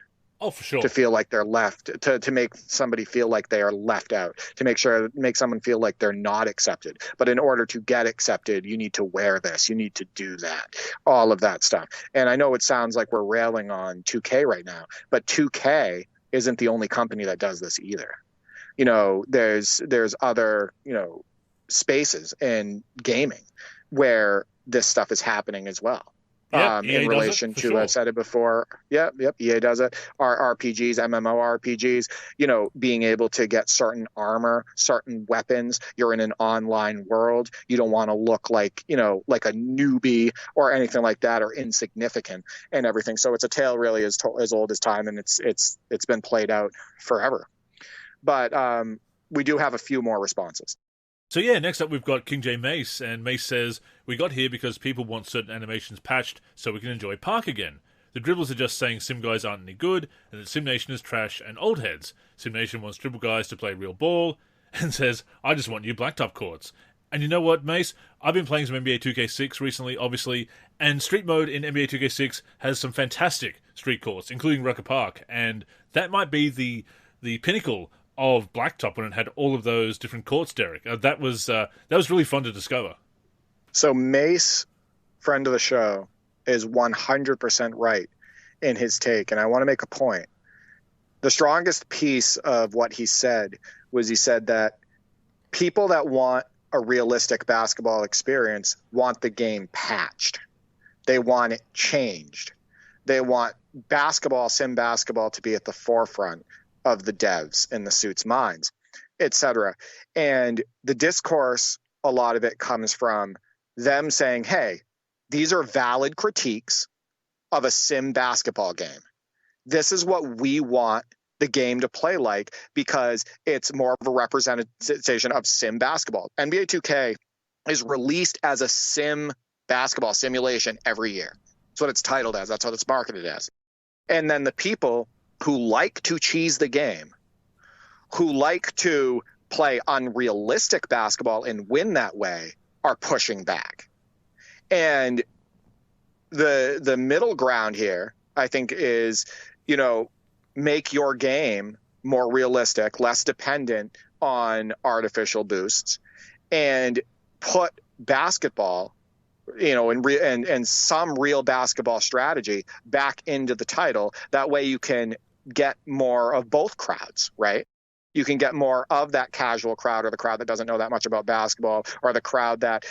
Oh, for sure. To feel like they're left, to make somebody feel like they are left out, to make someone feel like they're not accepted. But in order to get accepted, you need to wear this, you need to do that, all of that stuff. And I know it sounds like we're railing on 2K right now, but 2K isn't the only company that does this either. There's other, spaces in gaming where this stuff is happening as well. In relation to, I've said it before. Yep. EA does it. Our RPGs, MMORPGs, being able to get certain armor, certain weapons. You're in an online world. You don't want to look like a newbie or anything like that, or insignificant and everything. So it's a tale really as old as time, and it's been played out forever. But we do have a few more responses. So yeah, next up we've got King J Mace, and Mace says, "We got here because people want certain animations patched so we can enjoy Park again. The dribblers are just saying Sim guys aren't any good, and that Sim Nation is trash and old heads. Sim Nation wants dribble guys to play real ball," and says, "I just want new blacktop courts." And you know what, Mace? I've been playing some NBA 2K6 recently, obviously, and Street Mode in NBA 2K6 has some fantastic street courts, including Rucker Park, and that might be the pinnacle of blacktop when it had all of those different courts, Derek. That was really fun to discover. So Mace, friend of the show, is 100% right in his take, and I want to make a point. The strongest piece of what he said was he said that people that want a realistic basketball experience want the game patched. They want it changed. They want sim basketball to be at the forefront of the devs and the suits' minds, etc. And the discourse, a lot of it comes from them saying, hey, these are valid critiques of a sim basketball game. This is what we want the game to play like, because it's more of a representation of sim basketball. NBA 2K is released as a sim basketball simulation every year. That's what it's titled as. That's what it's marketed as. And then the people who like to cheese the game, who like to play unrealistic basketball and win that way, are pushing back. And the middle ground here, I think, is, make your game more realistic, less dependent on artificial boosts, and put basketball, and some real basketball strategy back into the title. That way you can get more of both crowds, right? You can get more of that casual crowd, or the crowd that doesn't know that much about basketball, or the crowd that,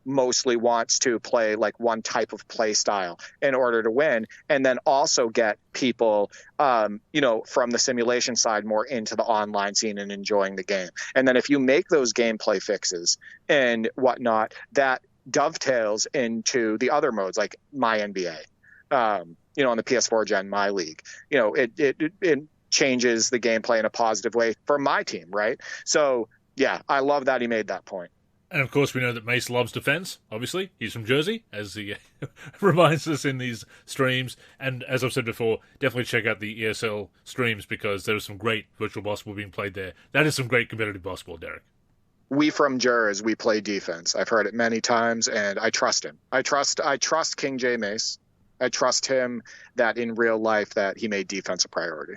mostly wants to play like one type of play style in order to win. And then also get people, from the simulation side more into the online scene and enjoying the game. And then if you make those gameplay fixes and whatnot, that dovetails into the other modes like My NBA, on the PS4 gen, My League. It changes the gameplay in a positive way for my team, right? So, yeah, I love that he made that point. And, of course, we know that Mace loves defense, obviously. He's from Jersey, as he reminds us in these streams. And as I've said before, definitely check out the ESL streams, because there is some great virtual basketball being played there. That is some great competitive basketball, Derek. we from jurors, we play defense. I've heard it many times, and I trust him. I trust King J Mace. I trust him that in real life that he made defense a priority.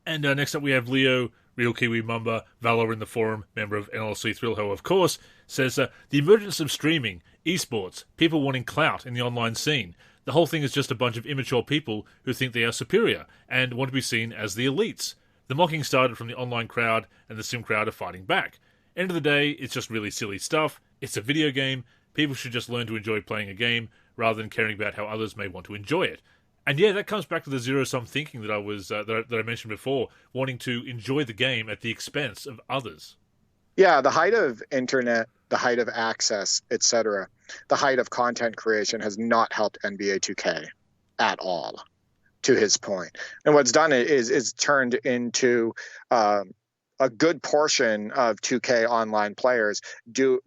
And next up we have Leo, Real Kiwi Mumba, Valor in the forum, member of NLSC Thrillho, of course, says, the emergence of streaming, esports, people wanting clout in the online scene. The whole thing is just a bunch of immature people who think they are superior and want to be seen as the elites. The mocking started from the online crowd, and the sim crowd are fighting back. End of the day, it's just really silly stuff. It's a video game. People should just learn to enjoy playing a game rather than caring about how others may want to enjoy it. And yeah, that comes back to the zero-sum thinking that I was that I mentioned before, wanting to enjoy the game at the expense of others. Yeah, the height of internet, the height of access, etc., the height of content creation has not helped NBA 2K at all, to his point. And what's done is turned into a good portion of 2K online players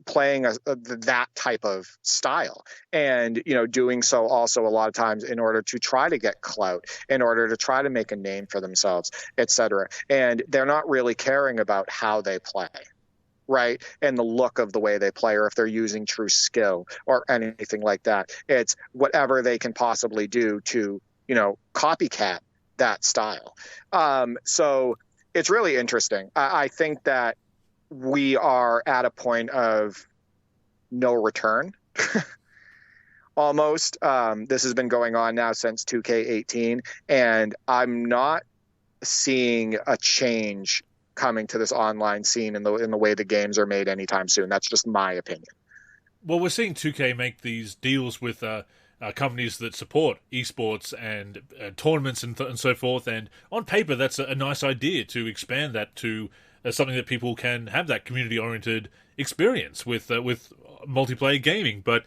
playing that type of style, and doing so also a lot of times in order to try to get clout, in order to try to make a name for themselves, etc. And they're not really caring about how they play, right? And the look of the way they play, or if they're using true skill or anything like that. It's whatever they can possibly do to copycat that style. So it's really interesting. I think that we are at a point of no return. Almost. This has been going on now since 2K18, and I'm not seeing a change coming to this online scene in the way the games are made anytime soon. That's just my opinion. Well, we're seeing 2K make these deals with companies that support esports and tournaments and so forth. And on paper, that's a nice idea to expand that to something that people can have that community-oriented experience with multiplayer gaming. But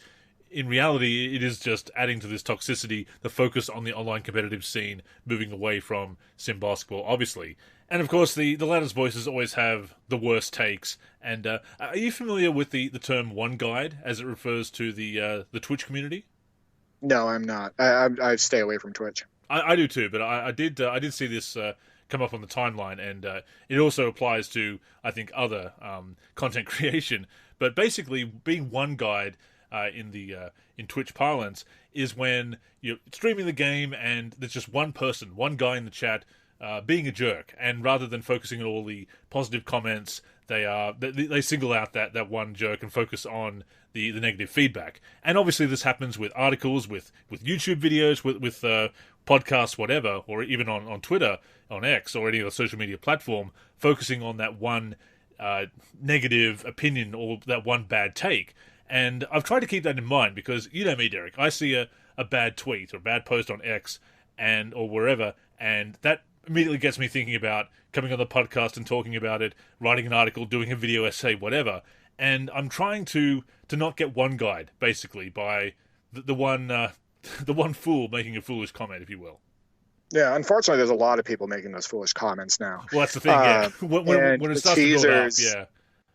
in reality, it is just adding to this toxicity, the focus on the online competitive scene, moving away from sim basketball, obviously. And of course, the loudest voices always have the worst takes. And are you familiar with the term one guide as it refers to the Twitch community? No, I'm not. I stay away from Twitch. I do too, but I did see this come up on the timeline, and it also applies to, I think, other content creation. But basically, being one guide in Twitch parlance is when you're streaming the game and there's just one person, one guy in the chat being a jerk, and rather than focusing on all the positive comments, they single out that one jerk and focus on the negative feedback. And obviously this happens with articles, with YouTube videos, with podcasts, whatever, or even on Twitter, on X, or any other social media platform, focusing on that one negative opinion or that one bad take. And I've tried to keep that in mind because, you know me, Derek, I see a bad tweet or a bad post on X or wherever, and that immediately gets me thinking about coming on the podcast and talking about it, writing an article, doing a video essay, whatever. And I'm trying to not get one guide, basically, by the one fool making a foolish comment, if you will. Yeah, unfortunately, there's a lot of people making those foolish comments now. Well, that's the thing, yeah. When it starts to build up, yeah.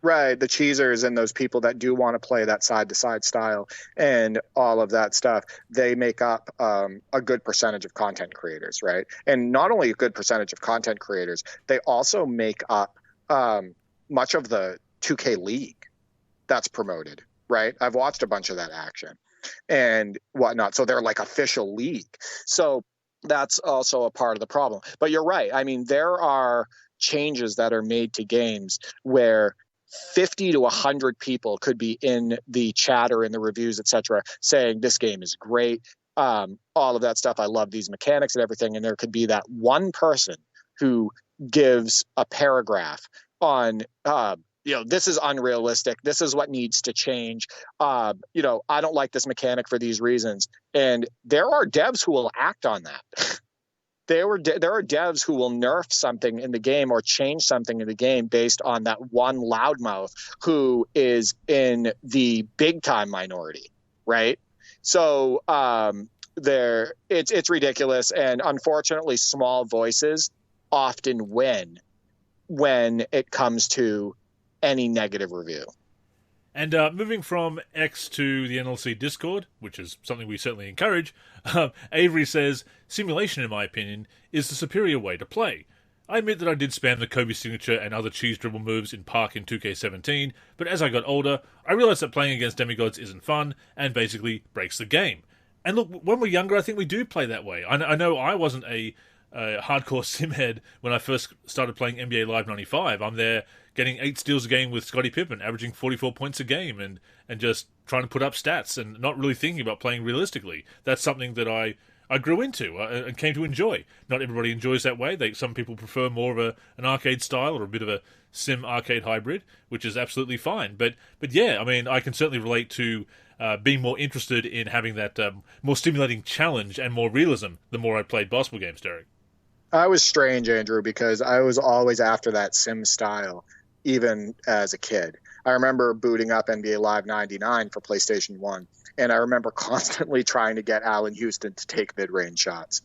Right, the cheesers and those people that do want to play that side-to-side style and all of that stuff, they make up a good percentage of content creators, right? And not only a good percentage of content creators, they also make up much of the 2K League that's promoted, right? I've watched a bunch of that action and whatnot. So they're like official league. So that's also a part of the problem. But you're right. I mean, there are changes that are made to games where 50 to 100 people could be in the chat or in the reviews, etc., saying this game is great, all of that stuff. I love these mechanics and everything. And there could be that one person who gives a paragraph on, this is unrealistic. This is what needs to change. I don't like this mechanic for these reasons. And there are devs who will act on that. There are devs who will nerf something in the game or change something in the game based on that one loudmouth who is in the big time minority, right? So it's ridiculous, and unfortunately, small voices often win when it comes to any negative review. And moving from X to the NLC Discord, which is something we certainly encourage, Avery says, simulation, in my opinion, is the superior way to play. I admit that I did spam the Kobe signature and other cheese dribble moves in Park in 2K17, but as I got older, I realised that playing against demigods isn't fun, and basically breaks the game. And look, when we're younger, I think we do play that way. I know I wasn't a hardcore simhead when I first started playing NBA Live 95. I'm there getting 8 steals a game with Scottie Pippen, averaging 44 points a game, and just trying to put up stats and not really thinking about playing realistically. That's something that I grew into and came to enjoy. Not everybody enjoys that way. Some people prefer more of an arcade style or a bit of a sim arcade hybrid, which is absolutely fine. But yeah, I mean, I can certainly relate to being more interested in having that more stimulating challenge and more realism the more I played basketball games, Derek. I was strange, Andrew, because I was always after that sim style, even as a kid. I remember booting up NBA Live 99 for PlayStation 1, and I remember constantly trying to get Allen Houston to take mid-range shots.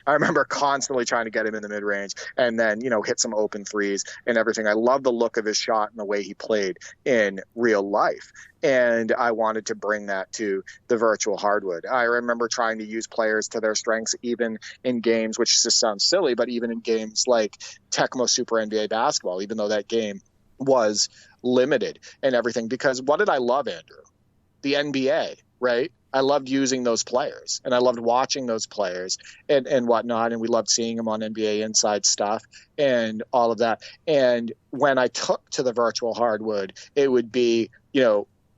I remember constantly trying to get him in the mid-range and then, hit some open threes and everything. I love the look of his shot and the way he played in real life. And I wanted to bring that to the virtual hardwood. I remember trying to use players to their strengths, even in games, which just sounds silly, but even in games like Tecmo Super NBA Basketball, even though that game was limited and everything. Because what did I love, Andrew? The NBA, right? I loved using those players, and I loved watching those players and whatnot, and we loved seeing them on NBA Inside stuff and all of that. And when I took to the virtual hardwood, it would be,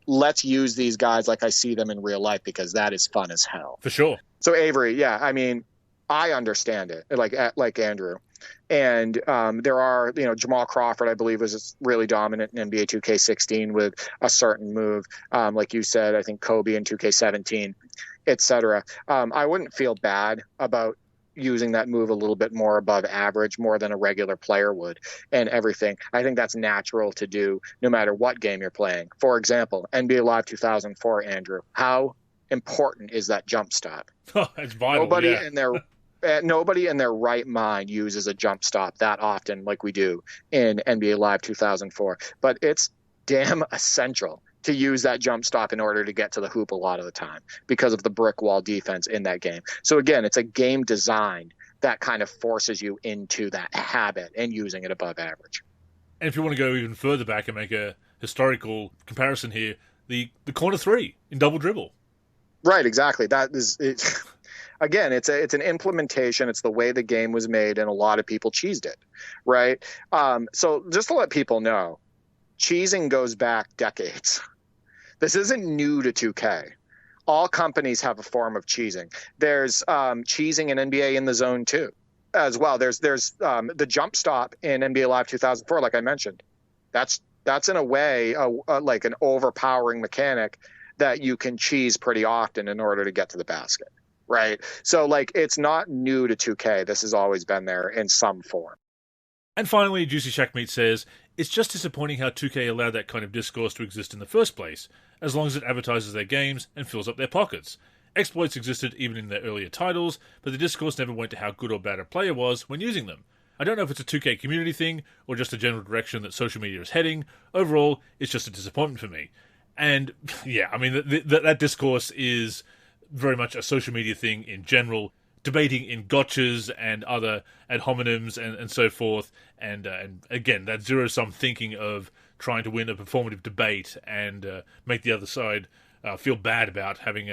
let's use these guys like I see them in real life, because that is fun as hell. For sure. So Avery, yeah, I mean, I understand it, like Andrew. And there are, Jamal Crawford, I believe, was really dominant in NBA 2K16 with a certain move. Like you said, I think Kobe in 2K17, et cetera. I wouldn't feel bad about using that move a little bit more above average, more than a regular player would, and everything. I think that's natural to do no matter what game you're playing. For example, NBA Live 2004, Andrew, how important is that jump stop? Oh, it's vital. Nobody in their right mind uses a jump stop that often like we do in NBA Live 2004. But it's damn essential to use that jump stop in order to get to the hoop a lot of the time because of the brick wall defense in that game. So again, it's a game design that kind of forces you into that habit and using it above average. And if you want to go even further back and make a historical comparison here, the corner three in double dribble. Right, exactly. That is it. Again, it's an implementation. It's the way the game was made, and a lot of people cheesed it, right? So just to let people know, cheesing goes back decades. This isn't new to 2K. All companies have a form of cheesing. There's cheesing in NBA in the zone too, as well. There's the jump stop in NBA Live 2004, like I mentioned. That's in a way like an overpowering mechanic that you can cheese pretty often in order to get to the basket. Right. So it's not new to 2K. This has always been there in some form. And finally, Juicy Shackmeat says, it's just disappointing how 2K allowed that kind of discourse to exist in the first place, as long as it advertises their games and fills up their pockets. Exploits existed even in their earlier titles, but the discourse never went to how good or bad a player was when using them. I don't know if it's a 2K community thing, or just a general direction that social media is heading. Overall, it's just a disappointment for me. And, yeah, I mean, that discourse is very much a social media thing in general, debating in gotchas and other ad hominems and so forth, and again, that zero-sum thinking of trying to win a performative debate and make the other side feel bad about having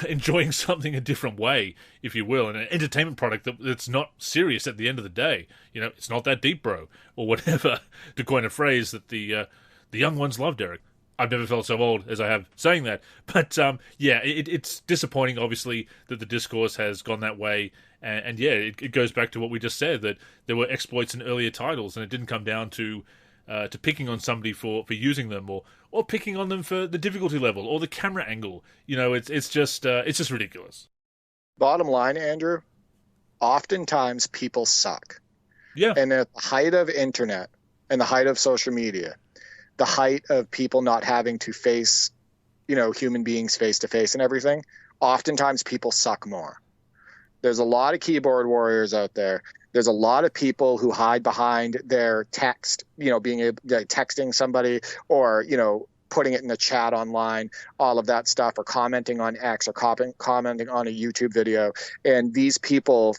enjoying something a different way, if you will, and an entertainment product that's not serious at the end of the day. It's not that deep, bro, or whatever, to coin a phrase that the young ones love, Derek. I've never felt so old as I have saying that. But, yeah, it's disappointing, obviously, that the discourse has gone that way. And yeah, it goes back to what we just said, that there were exploits in earlier titles, and it didn't come down to picking on somebody for using them, or picking on them for the difficulty level, or the camera angle. It's just ridiculous. Bottom line, Andrew, oftentimes people suck. Yeah. And at the height of internet and the height of social media, the height of people not having to face, human beings face to face and everything, oftentimes people suck more. There's a lot of keyboard warriors out there. There's a lot of people who hide behind their text, being able texting somebody or, putting it in the chat online, all of that stuff, or commenting on X, or commenting on a YouTube video. And these people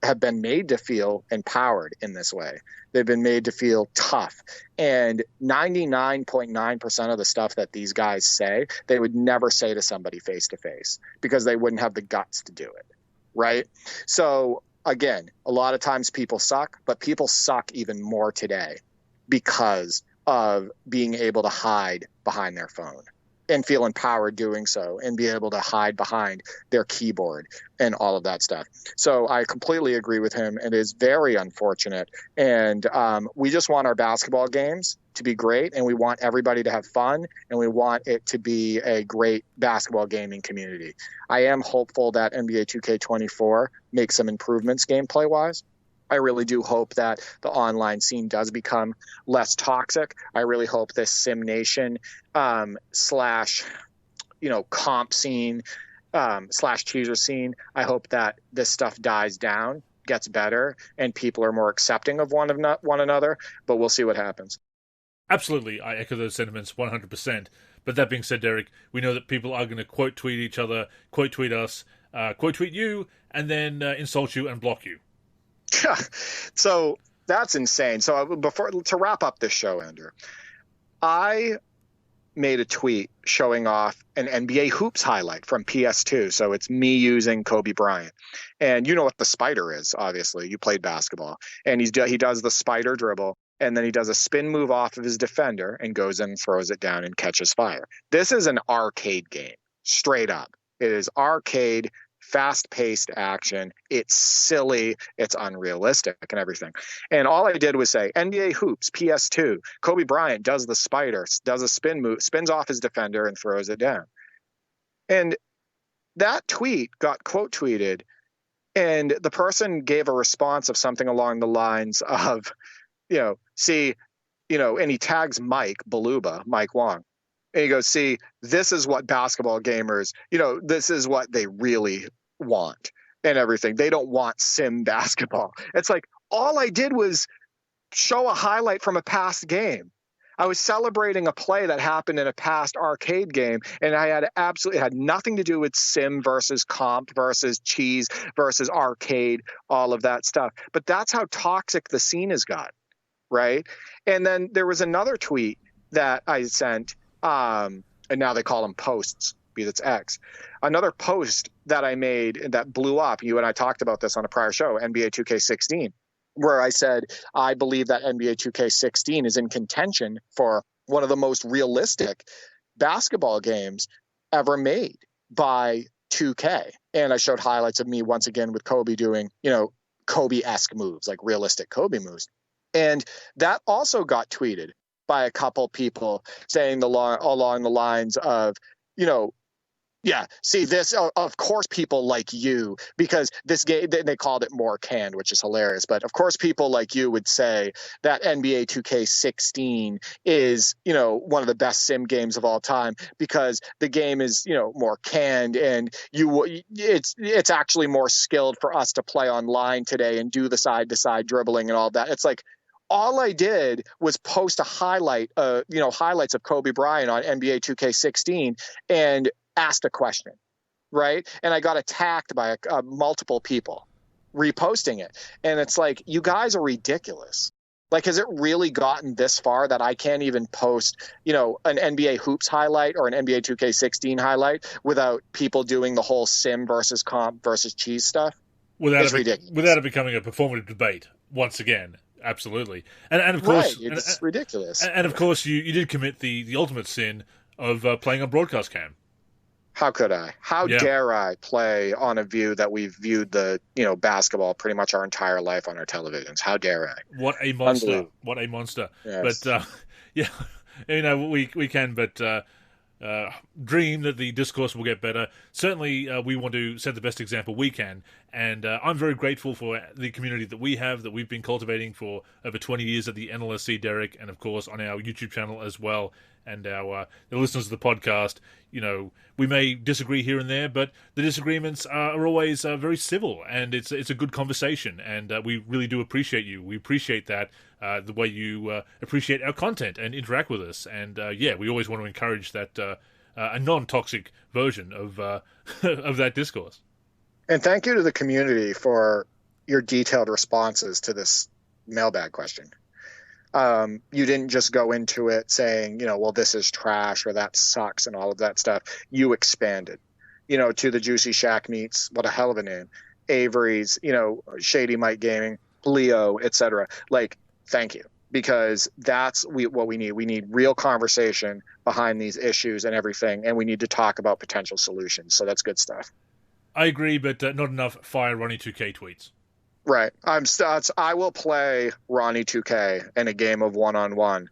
have been made to feel empowered in this way. They've been made to feel tough. And 99.9% of the stuff that these guys say, they would never say to somebody face to face, because they wouldn't have the guts to do it. Right? So again, a lot of times people suck, but people suck even more today because of being able to hide behind their phone and feel empowered doing so, and be able to hide behind their keyboard and all of that stuff. So I completely agree with him. It is very unfortunate. And we just want our basketball games to be great, and we want everybody to have fun, and we want it to be a great basketball gaming community. I am hopeful that NBA 2K24 makes some improvements gameplay-wise. I really do hope that the online scene does become less toxic. I really hope this Sim Nation slash, comp scene slash teaser scene, I hope that this stuff dies down, gets better, and people are more accepting of one another. But we'll see what happens. Absolutely, I echo those sentiments 100%. But that being said, Derek, we know that people are going to quote tweet each other, quote tweet us, quote tweet you, and then insult you and block you. So that's insane. So to wrap up this show, Andrew, I made a tweet showing off an NBA hoops highlight from PS2. So it's me using Kobe Bryant. And you know what the spider is, obviously. You played basketball. And he does the spider dribble, and then he does a spin move off of his defender and goes in and throws it down and catches fire. This is an arcade game, straight up. It is arcade, fast-paced action. It's silly. It's unrealistic and everything. And all I did was say, NBA hoops, PS2. Kobe Bryant does the spider, does a spin move, spins off his defender and throws it down. And that tweet got quote tweeted, and the person gave a response of something along the lines of, and he tags Mike Wong. And he goes, see, this is what basketball gamers, this is what they really want and everything. They don't want sim basketball. It's like, all I did was show a highlight from a past game. I was celebrating a play that happened in a past arcade game, and I had nothing to do with sim versus comp versus cheese versus arcade, all of that stuff. But that's how toxic the scene has got, right? And then there was another tweet that I sent, and now they call them posts, because it's X. Another post that I made that blew up, you and I talked about this on a prior show, NBA 2K16, where I said, I believe that NBA 2K16 is in contention for one of the most realistic basketball games ever made by 2K. And I showed highlights of me once again with Kobe doing, Kobe-esque moves, like realistic Kobe moves. And that also got tweeted by a couple people saying along the lines of, see this, of course people like you, because this game, they called it more canned, which is hilarious. But of course people like you would say that NBA 2K16 is, one of the best sim games of all time, because the game is, more canned, and it's actually more skilled for us to play online today and do the side to side dribbling and all that. It's like, all I did was post a highlights of Kobe Bryant on NBA 2K16 and asked a question, right? And I got attacked by multiple people reposting it. And it's like, you guys are ridiculous. Like, has it really gotten this far that I can't even post, an NBA hoops highlight or an NBA 2K16 highlight without people doing the whole sim versus comp versus cheese stuff? It's ridiculous. Without it becoming a performative debate once again. Absolutely. And of course, right. It's ridiculous. And of course, you did commit the ultimate sin of playing on broadcast cam. How could I? How dare I play on a view that we've viewed the basketball pretty much our entire life on our televisions? How dare I? What a monster! What a monster! Yes. But we can but dream that the discourse will get better. Certainly, we want to set the best example we can, and I'm very grateful for the community that we've been cultivating for over 20 years at the NLSC, Derek, and of course on our YouTube channel as well. and the listeners of the podcast, we may disagree here and there, but the disagreements are always very civil, and it's a good conversation, and we really do appreciate you. We appreciate that, the way you appreciate our content and interact with us, and we always want to encourage that a non-toxic version of of that discourse. And thank you to the community for your detailed responses to this mailbag question. You didn't just go into it saying, well, this is trash or that sucks and all of that stuff. You expanded, to the Juicy Shack Meats, what a hell of a name, Avery's, Shady Mike Gaming, Leo, etc. Thank you, because that's what we need. We need real conversation behind these issues and everything, and we need to talk about potential solutions. So that's good stuff. I agree, but not enough fire Ronnie 2K tweets. Right. I will play Ronnie 2K in a game of one-on-one.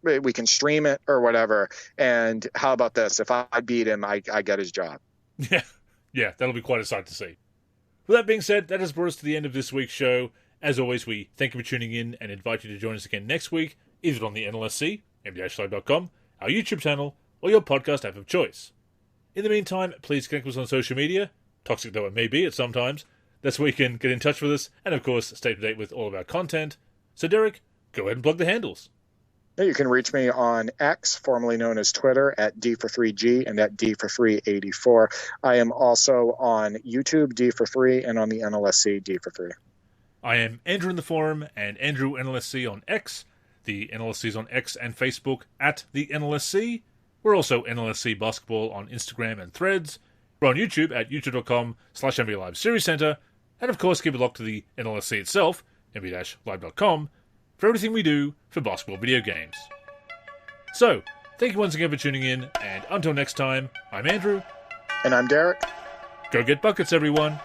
We can stream it or whatever. And how about this? If I beat him, I get his job. Yeah, that'll be quite a sight to see. With that being said, that has brought us to the end of this week's show. As always, we thank you for tuning in and invite you to join us again next week, either on the NLSC, m-live.com, our YouTube channel, or your podcast app of choice. In the meantime, please connect with us on social media, toxic though it may be at some times. That's where you can get in touch with us and, of course, stay up to date with all of our content. So, Derek, go ahead and plug the handles. You can reach me on X, formerly known as Twitter, at D for3G and at D for384. I am also on YouTube, D for3, and on the NLSC, D for3. I am Andrew in the forum and Andrew NLSC on X. The NLSC is on X and Facebook at the NLSC. We're also NLSC Basketball on Instagram and Threads. We're on YouTube at youtube.com/NBA Series Center. And of course, keep it locked to the NLSC itself, nb-live.com, for everything we do for basketball video games. So, thank you once again for tuning in, and until next time, I'm Andrew. And I'm Derek. Go get buckets, everyone.